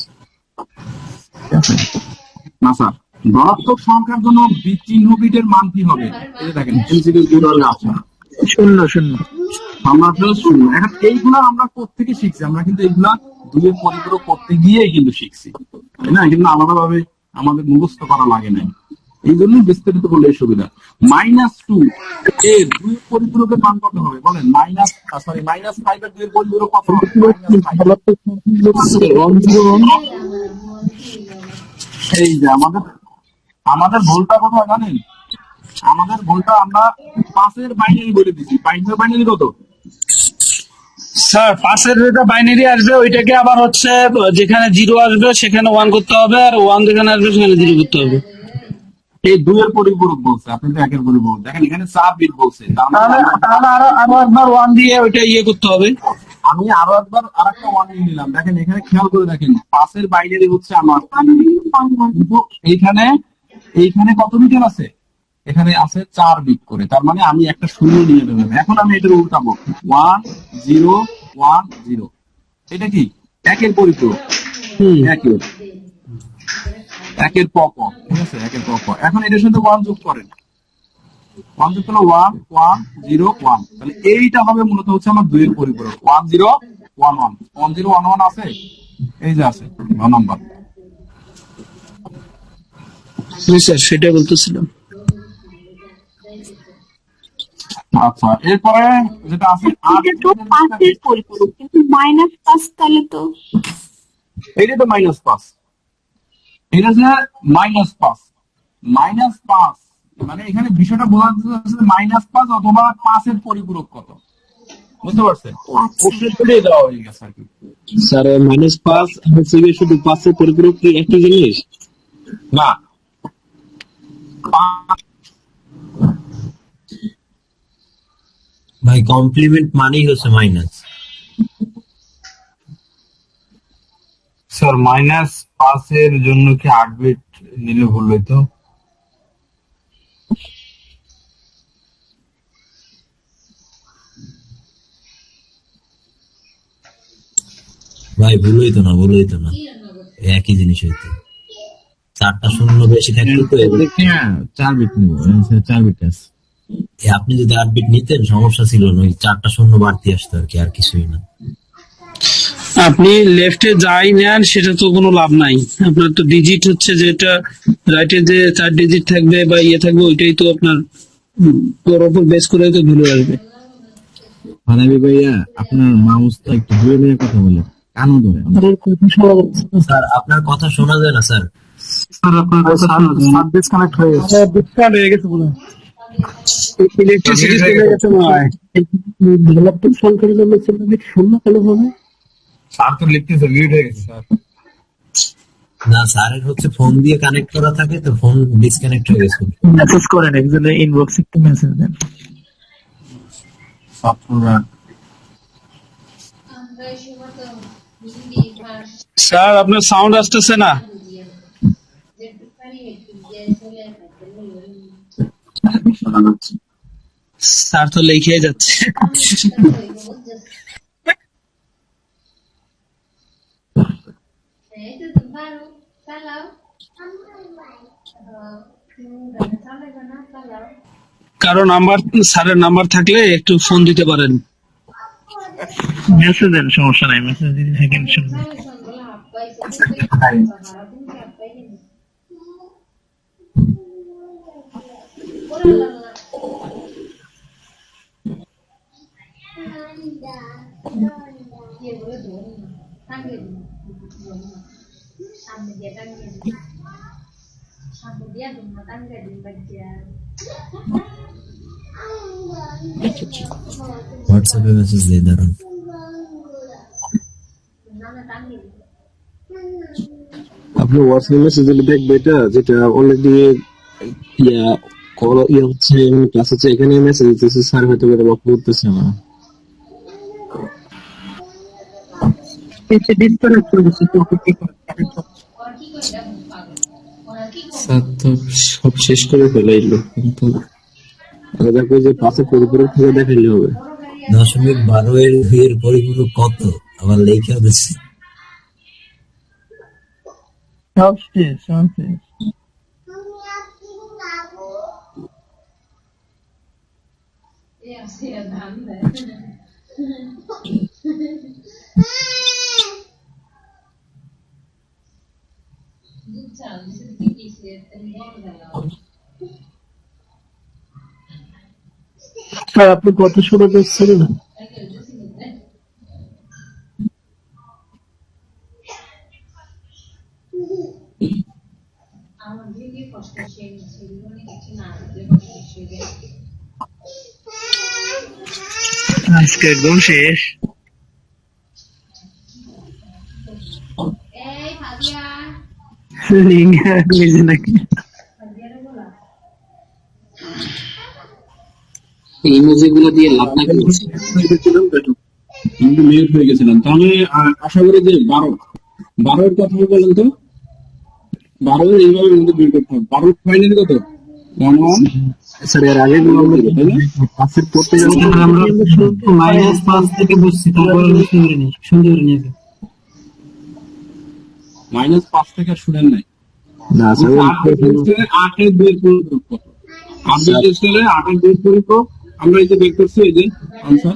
Speaker 1: না স্যার, ধনাত্মক সংখ্যার জন্য চিহ্ন বিটের মান কি হবে? এই যে দেখেন এমসিকিউ দুটো আছে,
Speaker 10: শূন্য শূন্য।
Speaker 1: আমরা শূন্য। এখন এইগুলা আমরা কোত্থেকে শিখছি? আমরা কিন্তু এইগুলা দুইয়ের পরিপূরক করতে গিয়েই কিন্তু শিখছি, তাই না? কিন্তু আলাদাভাবে আমাদের মুখস্থ করা লাগে নাই, এই জন্যই বিস্তারিত করলে সুবিধা। -2 এর দুইয়ের পরিপূরকের মান কত হবে বলেন? -5 এর দুইয়ের পরিপূরক কত হবে? এই যে আমাদের ভুলটা কোথায় জানেন? আমাদের ভুলটা আমরা 5 এর বাইনারি বলে দিছি। 5 এর বাইনারি কত?
Speaker 10: স্যার 5 এর যেটা বাইনারি আসবে ওইটাকে আবার হচ্ছে যেখানে 0 আসবে সেখানে 1 করতে হবে, আর 1 যেখানে আসবে সেখানে 0 করতে হবে।
Speaker 1: এই দুইয়ের পরিপূরক বলছে, আপনি তো একের পরিপূরক দেখেন, এখানে 4 বিট বলছে।
Speaker 10: তাহলে আরো একবার 1 দিয়ে ওইটা করতে হবে।
Speaker 1: আমি আরো একবার আরেকটা 1 নিয়ে নিলাম। দেখেন এখানে খেয়াল করে দেখেন, 5 এর বাইনারি হচ্ছে আমার, কিন্তু এইখানে কত বিটের আছে? এখানে আছে 4 বিট করে, তার মানে আমি একটা শূন্য নিয়ে নেব। এখন আমি এটার উল্টাবো, 1 0 1 0। এটা কি একের পরিপূরক? একের পপ, ঠিক আছে, একের পপ। এখন এটার সাথে 1 যোগ করেন, 1 যোগ করলে 1 1 0 1, তাহলে এইটা হবে মূলত হচ্ছে আমার দুইয়ের পরিপূরক। 1 0 1 1 1 0 1 1 আছে, এই যে আছে 9 নাম্বার।
Speaker 10: স্যার সেটা বলতেছিলাম।
Speaker 1: আচ্ছা, এরপরে যেটা আছে
Speaker 3: এটা তো 5 এর পরিপূরক, কিন্তু -5 তাহলে তো
Speaker 1: এইটা তো -5, এটা যে -5 -5, মানে এখানে বিষয়টা বোঝা যাচ্ছে -5 অথবা 5 এর পরিপূরক কত, বুঝতে পারছেন? কোশ্চেন করে দেওয়া হয়ে গেছে আর কি।
Speaker 10: স্যার -5 আর শুধু 5 এর পরিপূরক কি একই জিনিস?
Speaker 1: না, 5
Speaker 5: ভাই কমপ্লিমেন্ট মানেই হচ্ছে মাইনাস।
Speaker 11: স্যার -5 এর জন্য কি 8 বিট নিলে ভুল হইতো?
Speaker 5: ভাই ভুল হইতো না, ভুল হইতো না, একই জিনিস হইতো। 4টা শূন্য বেশি থাকতো তো
Speaker 9: 4 বিট নিব, 4 বিট আছে।
Speaker 5: আপনি যদি 8 বিট নিতেন সমস্যা ছিল না, ওই 4টা শূন্য বাড়তি আসতো আর কি, আর কিছুই না।
Speaker 10: আপনি লেফটে যাই নেন সেটা তো কোনো লাভ নাই, আপনার তো ডিজিট হচ্ছে যেটা রাইটে যে 4 ডিজিট থাকবে বা থাকবে ওইটাই তো আপনার ওর উপর বেস করে তো ভ্যালু আসবে।
Speaker 9: ফানাবি ভাইয়া আপনার মাউসটা একটু দূরে নিয়ে কথা বলে, কানও ধরে।
Speaker 5: স্যার আপনার কথা শোনা যায় না স্যার।
Speaker 8: স্যার আপনার ডিসকানেক্ট হয়ে গেছে।
Speaker 10: ডিসকানেক্ট হয়ে গেছে পুরো, ইলেকট্রিসিটি চলে গেছে মনে হয়। ডেভেলপমেন্ট সংখ্যার জন্য শূন্য কেন হবে?
Speaker 11: স্যার তো লিখতেছে মিউট হয়ে গেছে স্যার।
Speaker 5: না স্যারের হচ্ছে ফোন দিয়ে কানেক্ট করা থাকে তো, ফোন ডিসকানেক্ট হয়ে গেছে।
Speaker 10: মেসেজ করেন একজনের ইনবক্সে, একটু মেসেজ দেন। স্যার আপনার সাউন্ড আসতেছে না। স্যার তো লিখে যাচ্ছে। কারো নাম্বার, স্যারের নাম্বার থাকলে একটু ফোন দিতে পারেন। মেসেজ দেন, সমস্যা নাই, মেসেজ দিতে থাকেন।
Speaker 5: হোয়াটসঅ্যাপে মেসেজ দিয়ে দাঁড়ান।
Speaker 6: আপনি হোয়াটসঅ্যাপ মেসেজ দিলে দেখবে এটা যেটা অলরেডি ইয়া কল ইয়ে হচ্ছে ক্লাস হচ্ছে এখানে মেসেজ দিতেছে স্যার হয়তো এটা লক্ষ্য করতেছে না।
Speaker 4: স্যার তো সব শেষ করে ফেলাইলো, কিন্তু
Speaker 6: দেখো যে পাশে পরিপূরক থেকে দেখাইলে হবে।
Speaker 5: 0.12 এর পরিপূরক কত আবার লেখা দিচ্ছে।
Speaker 8: সব শেষ, সব শেষ। স্যার আপনি কত শুরু করছিলেন? আজকে একদম শেষ। লিঙ্ক নাকি
Speaker 1: ইমোজি গুলো দিয়ে লাভ না কিন্তু মিউট হয়ে গেছিলাম। তাহলে আশা করি যে 12 কথা বলেন তো, 12 এইভাবে কিন্তু বের করতে হবে। 12 ফাইনালি কত? 1
Speaker 6: স্যার এর আগে গুলো আমরা পাশের করতে যাবো
Speaker 10: আমরা -5 থেকে বুঝছি, তারপর সুন্দর নিয়ে
Speaker 1: -5 থেকে শুনেন নাই
Speaker 6: না স্যার
Speaker 1: 8 এর বের করব কত? 8 এর 8 এর বের করব আমরা এই যে বের করছি, এই যে आंसर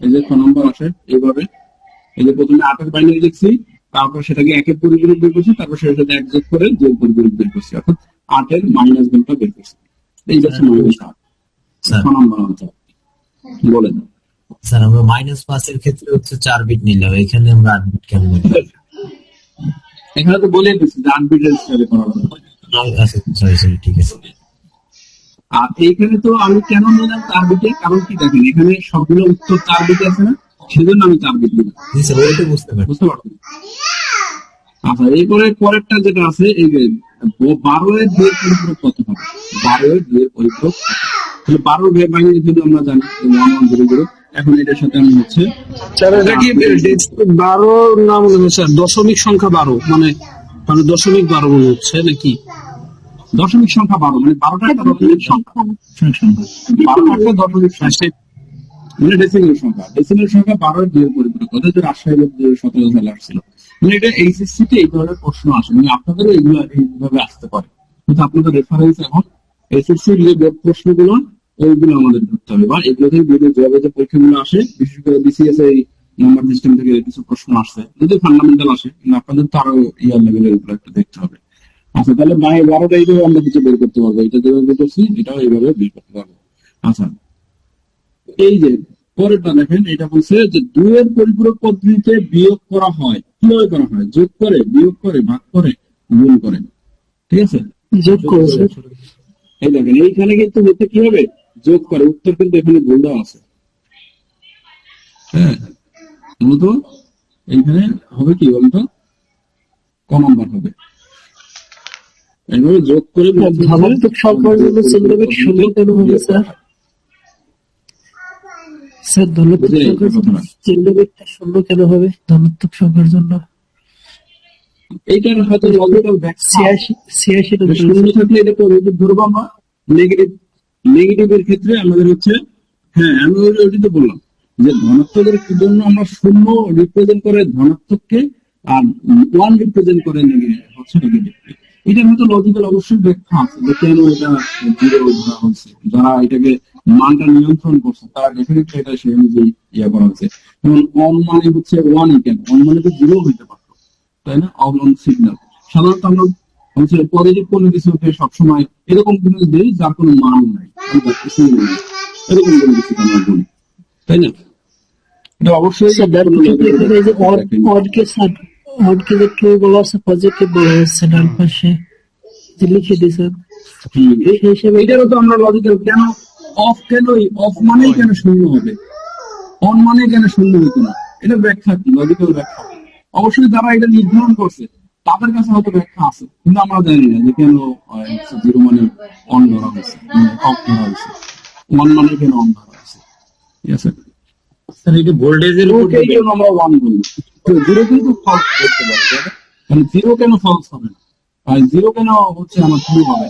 Speaker 1: এই যে 6 নম্বর আসে এইভাবে। এই যে প্রথমে 8 এর বাইনারি লিখছি, তারপর সেটাকে 1 এর পরিপূরক বের করছি, তারপর সেটার সাথে 1 যোগ করে যে পরিপূরক বের করছি, অর্থাৎ 8 এর মাইনাস গুণটা বের করছি। এই যে 6 নম্বর आंसर বলেন।
Speaker 5: স্যার আমরা -5 এর ক্ষেত্রে হচ্ছে 4 বিট নিলাম, এখানে আমরা 8 বিট কেন নিলাম?
Speaker 1: এখানে তো বলে দিচ্ছি যে 8 বিটের স্কেলে করা হবে।
Speaker 5: আচ্ছা সরি ঠিক আছে।
Speaker 1: আর এইখানে তো আমি কেন নিলাম 4 বিটে, কারণ কি দেখেন এখানে সবগুলো উত্তর 4 বিটে আছে না, সেজন্য আমি 4 বিট নিলাম।
Speaker 5: জি স্যার ওইটা বুঝতে পারছি।
Speaker 1: আচ্ছা এরপরে পরেরটা যেটা আছে এই যে 12 এর দুইয়ের পরিপূরক কত হবে? 12 এর দুইয়ের পরিপূরক কত? তাহলে 12 এর বাইনারি যদি আমরা জানি 1100, এখন এটার সাথে আমি হচ্ছে
Speaker 10: স্যার এটা কি 12 না মনে হয় স্যার, দশমিক সংখ্যা 12 মানে দশমিক 12 মনে হচ্ছে নাকি?
Speaker 1: দশমিক সংখ্যা 12 মানে 12টা একটা দশমিক সংখ্যা, 12টা একটা দশমিক সংখ্যা মানে ডেসিমেল সংখ্যা। ডেসিমেল সংখ্যা 12 এর দুইয়ের পরিপূরক কত? যে রাজশাহী 17 সালে আসছিল। মানে এটা এইচএসসি তে এই ধরনের প্রশ্ন আসে, মানে আপনাদেরও এগুলো এইভাবে আসতে পারে, কিন্তু আপনাদের রেফারেন্স এখন এইচএসসি যে বোর্ড প্রশ্নগুলো ওইগুলো আমাদের ধরতে হবে, বা এগুলো থেকে বিভিন্ন জবে যে পরীক্ষাগুলো আসে, বিশেষ করে বিসিএস এই নাম্বার সিস্টেম থেকে কিছু প্রশ্ন আসছে, যদি ফান্ডামেন্টাল আসে, কিন্তু আপনাদের তো আরো ইয়ার লেভেলের উপর একটু দেখতে হবে। আচ্ছা তাহলে 12টা এইভাবে আমরা কিছু বের করতে পারবো, এটা যেভাবে বের করছি এটাও এইভাবে বের করতে পারবো। আচ্ছা এই যে পরেরটা দেখেন, এটা বলছে যে 2 এর পরিপূরক পদ্ধতিতে বিয়োগ করা হয়। কিভাবে করা হয়? যোগ করে, বিয়োগ করে, ভাগ করে, গুণ করে। ঠিক আছে,
Speaker 10: যোগ করে।
Speaker 1: এই দেখেন এইখানে কিন্তু হচ্ছে কি হবে? যোগ করে। উত্তর কিন্তু এখানে ভুল দেওয়া আছে। হ্যাঁ মূলত এইখানে হবে কি বলতো, ক নম্বর হবে। এইভাবে যোগ করে
Speaker 10: ধনাত্মক সংখ্যার জন্য চিহ্নবিট 0 কেন হবে স্যার? স্যার ধনাত্মক সংখ্যার জন্য চিহ্নবিটটা 0 কেন হবে? ধনাত্মক সংখ্যার জন্য
Speaker 1: এইটার হয়তো লজিক্যাল ব্যাখ্যা
Speaker 10: 86
Speaker 1: শূন্য থাকলে এটা পজিটিভ ধরবো আমরা, নেগেটিভের ক্ষেত্রে আমাদের হচ্ছে, হ্যাঁ আমি ওইটা বললাম যে ধনাত্মকের জন্য আমরা 0 রিপ্রেজেন্ট করে ধনাত্মককে আর 1 রিপ্রেজেন্ট করে হচ্ছে নেগেটিভকে। এটার হয়তো লজিক্যাল অবশ্যই ব্যাখ্যা আছে যে কেন এটা 0 ধরা হচ্ছে। যারা এটাকে মানটা নিয়ন্ত্রণ করছে তারা ডেফিনেটলি এটা সেই অনুযায়ী ইয়ে করা হচ্ছে। যেমন অন মানে হচ্ছে 1 কেন, অন মানে তো 0 হইতে পারতো, তাই না? অন সিগন্যাল সাধারণত আমরা হচ্ছে পজিটিভ কোনো কিছুকে সবসময় এরকম কোনো দেই যার কোনো মান নাই, এরকম কোনো কিছু আমরা বলি, তাই না? এটা অবশ্যই
Speaker 10: অডকে যে ট্রু বলা আছে, পজিটিভ বলা হচ্ছে ডান পাশে। লিখে দিই স্যার।
Speaker 1: এই হিসেবে এটারও তো আমরা লজিক্যাল কেন অফ মানেই কেন শূন্য হবে, অন মানে কেন শূন্য হতো না, এটা ব্যাখ্যা কি, লজিক্যাল ব্যাখ্যা। অবশ্যই যারা এটা নির্ধারণ করছে তাদের কাছে হয়তো ব্যাখ্যা আছে, কিন্তু আমরা জানি না যে কেন জিরো মানে অন ধরা হয়েছে, মানে অফ ধরা হয়েছে, ওয়ান মানে কেন অন ধরা হয়েছে। ঠিক আছে,
Speaker 9: স্যার এটা ভোল্টেজের উপর
Speaker 1: এই জন্য আমরা ওয়ান বলি। জিরো কিন্তু ফলস করতে পারে, তাই না? মানে জিরো কেন ফলস হবে না, আর জিরো কেন হচ্ছে আমার ট্রু হবে,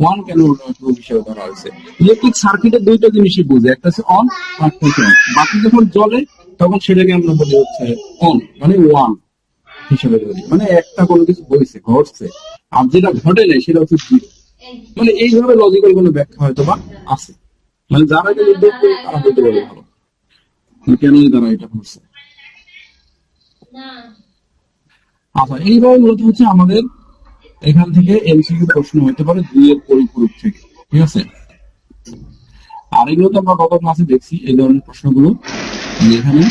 Speaker 1: ওয়ান কেন ট্রু হিসেবে ধরা হয়েছে। ইলেকট্রিক সার্কিটের দুইটা জিনিসই বুঝে, একটা হচ্ছে অন আর একটা হচ্ছে অফ। বাকি যখন জ্বলে তখন সেটাকে আমরা বলি হচ্ছে অন, মানে ওয়ান হিসেবে ধরি, মানে একটা কোনো কিছু হয়েছে, ঘটছে, আর যেটা ঘটে নাই সেটা হচ্ছে জিরো। মানে এইভাবে লজিক্যাল কোনো ব্যাখ্যা হয়তো বা আছে, মানে যারা এটা নির্দেশ করে তারা বলতে পারে ভালো কেন তারা এটা করছে। আচ্ছা, এইভাবে মূলত হচ্ছে আমাদের এখান থেকে এমসিকিউ প্রশ্ন হতে পারে 2 এর পরিপূরক থেকে। ঠিক আছে, আর এগুলো তো আমরা গত ক্লাসে দেখছি এই ধরনের প্রশ্নগুলো। এখানে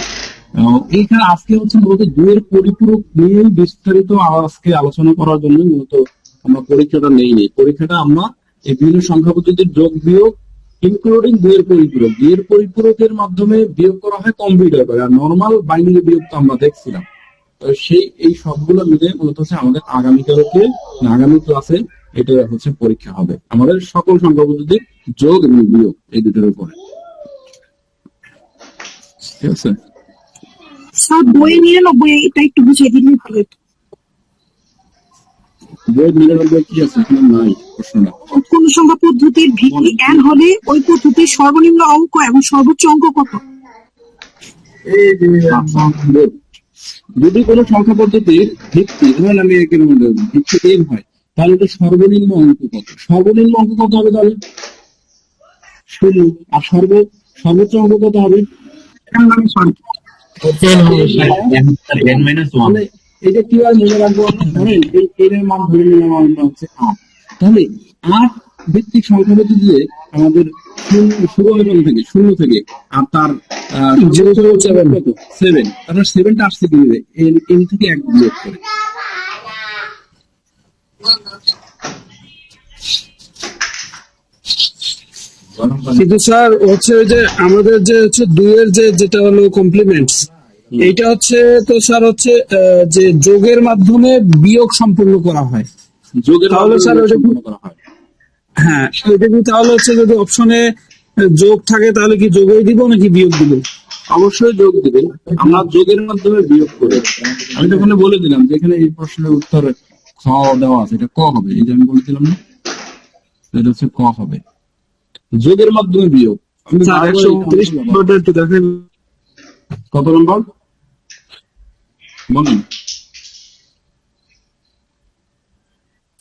Speaker 1: এইখানে আজকে হচ্ছে মূলত 2 এর পরিপূরক নিয়ে বিস্তারিত আজকে আলোচনা করার জন্য মূলত আমরা পরীক্ষাটা নেইনি। পরীক্ষাটা আমরা এই বিভিন্ন সংখ্যা পদ্ধতির যোগ বিয়োগ ইনক্লুডিং 2 এর পরিপূরক, 2 এর পরিপূরকের মাধ্যমে বিয়োগ করা হয় কম্পিউটার করে, আর নর্মাল বাইনারি বিয়োগ তো আমরা দেখছিলাম। তো এই সবগুলো মিলে মূলত হচ্ছে আমাদের আগামীকালকে আগামী ক্লাসে এটা হচ্ছে পরীক্ষা হবে আমাদের সকল সংখ্যা পদ্ধতির যোগ এবং বিয়োগ এই দুটোর উপরে। ঠিক আছে,
Speaker 12: স্যার বইয়ে 99 এটা একটু বুঝিয়ে দিলে ভালো হতো।
Speaker 1: বইয়ের 99 কি আছে এখানে নাই প্রশ্নটা।
Speaker 12: কোন সংখ্যা পদ্ধতির ভিত্তি n হলে ওই পদ্ধতির সর্বনিম্ন অঙ্ক এবং সর্বোচ্চ অঙ্ক কত?
Speaker 1: যদি কোনো সংখ্যা পদ্ধতির ভিত্তি ধরেন আমি একের মধ্যে ভিত্তি n হয়, তাহলে তো সর্বনিম্ন অঙ্ক কত, সর্বনিম্ন অঙ্ক কত হবে তাহলে 0, আর সর্বোচ্চ অঙ্ক কত হবে তাহলে এটা কিভাবে মনে রাখবো ধরেন এই এর মান ধরে নিলাম আমরা হচ্ছে 8, তাহলে 8 ভিত্তিক সংখ্যা পদ্ধতিতে আমাদের শুরু হবে থেকে 0 থেকে, আর তার 7, তারপর 7টা আসছে কিভাবে n থেকে 1 বিয়োগ করে।
Speaker 10: কিন্তু স্যার হচ্ছে ওই যে আমাদের যে হচ্ছে 2 এর যেটা হলো কমপ্লিমেন্টস, এইটা হচ্ছে তো স্যার হচ্ছে যে যোগের মাধ্যমে বিয়োগ সম্পূর্ণ করা হয়,
Speaker 1: যোগের
Speaker 10: তাহলে স্যার ওটা
Speaker 1: সম্পূর্ণ করা হয়।
Speaker 10: হ্যাঁ ওইটা কি তাহলে হচ্ছে যদি অপশনে যোগ থাকে তাহলে কি যোগই দিব নাকি বিয়োগ দিব?
Speaker 1: অবশ্যই যোগ দিবেন, আমরা যোগের মাধ্যমে বিয়োগ করি। আমি তো ওখানে বলে দিলাম যে এখানে এই প্রশ্নের উত্তর খ দেওয়া আছে, এটা ক হবে, এই যে আমি বলে দিলাম না, এটা হচ্ছে ক হবে, যোগের মাধ্যমে বিয়োগ।
Speaker 10: স্যার 129 নম্বরটা একটু দেখেন
Speaker 1: কত নম্বর বলুন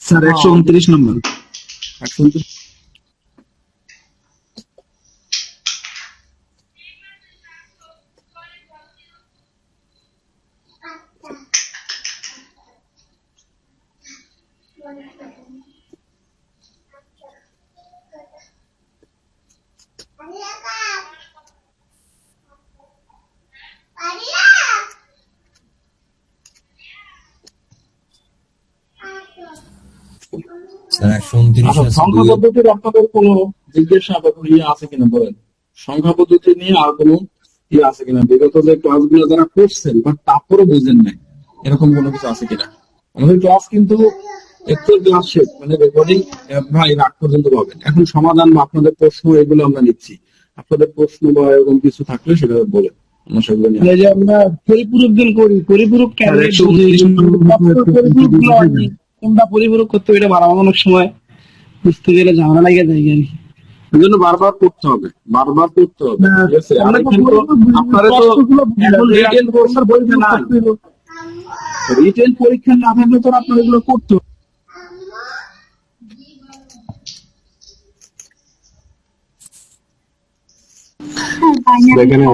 Speaker 10: স্যার। 129 নম্বর।
Speaker 1: 129 সংখ্যা পদ্ধতির আপনাদের কোনো জিজ্ঞাসা বা কোনো ইয়ে আছে কিনা বলেন, সংখ্যা পদ্ধতি নিয়ে আর কোনো ইয়ে আছে কিনা, বিগত যে ক্লাসগুলো যারা করছেন বাট তারপরে বুঝেন নাই এরকম কোনো কিছু আছে কিনা। আমাদের ক্লাস কিন্তু একটু ক্লাস শেষ, মানে রেকর্ডিং ভাই রাত পর্যন্ত পাবেন। এখন সমাধান বা আপনাদের প্রশ্ন এগুলো আমরা নিচ্ছি, আপনাদের প্রশ্ন বা এরকম কিছু থাকলে সেটা বলেন, আমরা সেগুলো নিয়ে
Speaker 10: যে আমরা পরিপূরক দিন করি, পরিপূরক কেন কোনটা পরিপূরক করতে এটা বারবার অনেক সময় বুঝতে গেলে ঝামেলা লাগে যায় আর কি।
Speaker 1: এই জন্য বারবার করতে হবে, বারবার করতে হবে। ঠিক আছে, আর এখানে তো আপনারা তো এখন রিটেন পরীক্ষা নাই, রিটেন পরীক্ষা না থাকলে তো আপনার এগুলো করতে হবে।
Speaker 12: হ্যাঁ, বাইনারি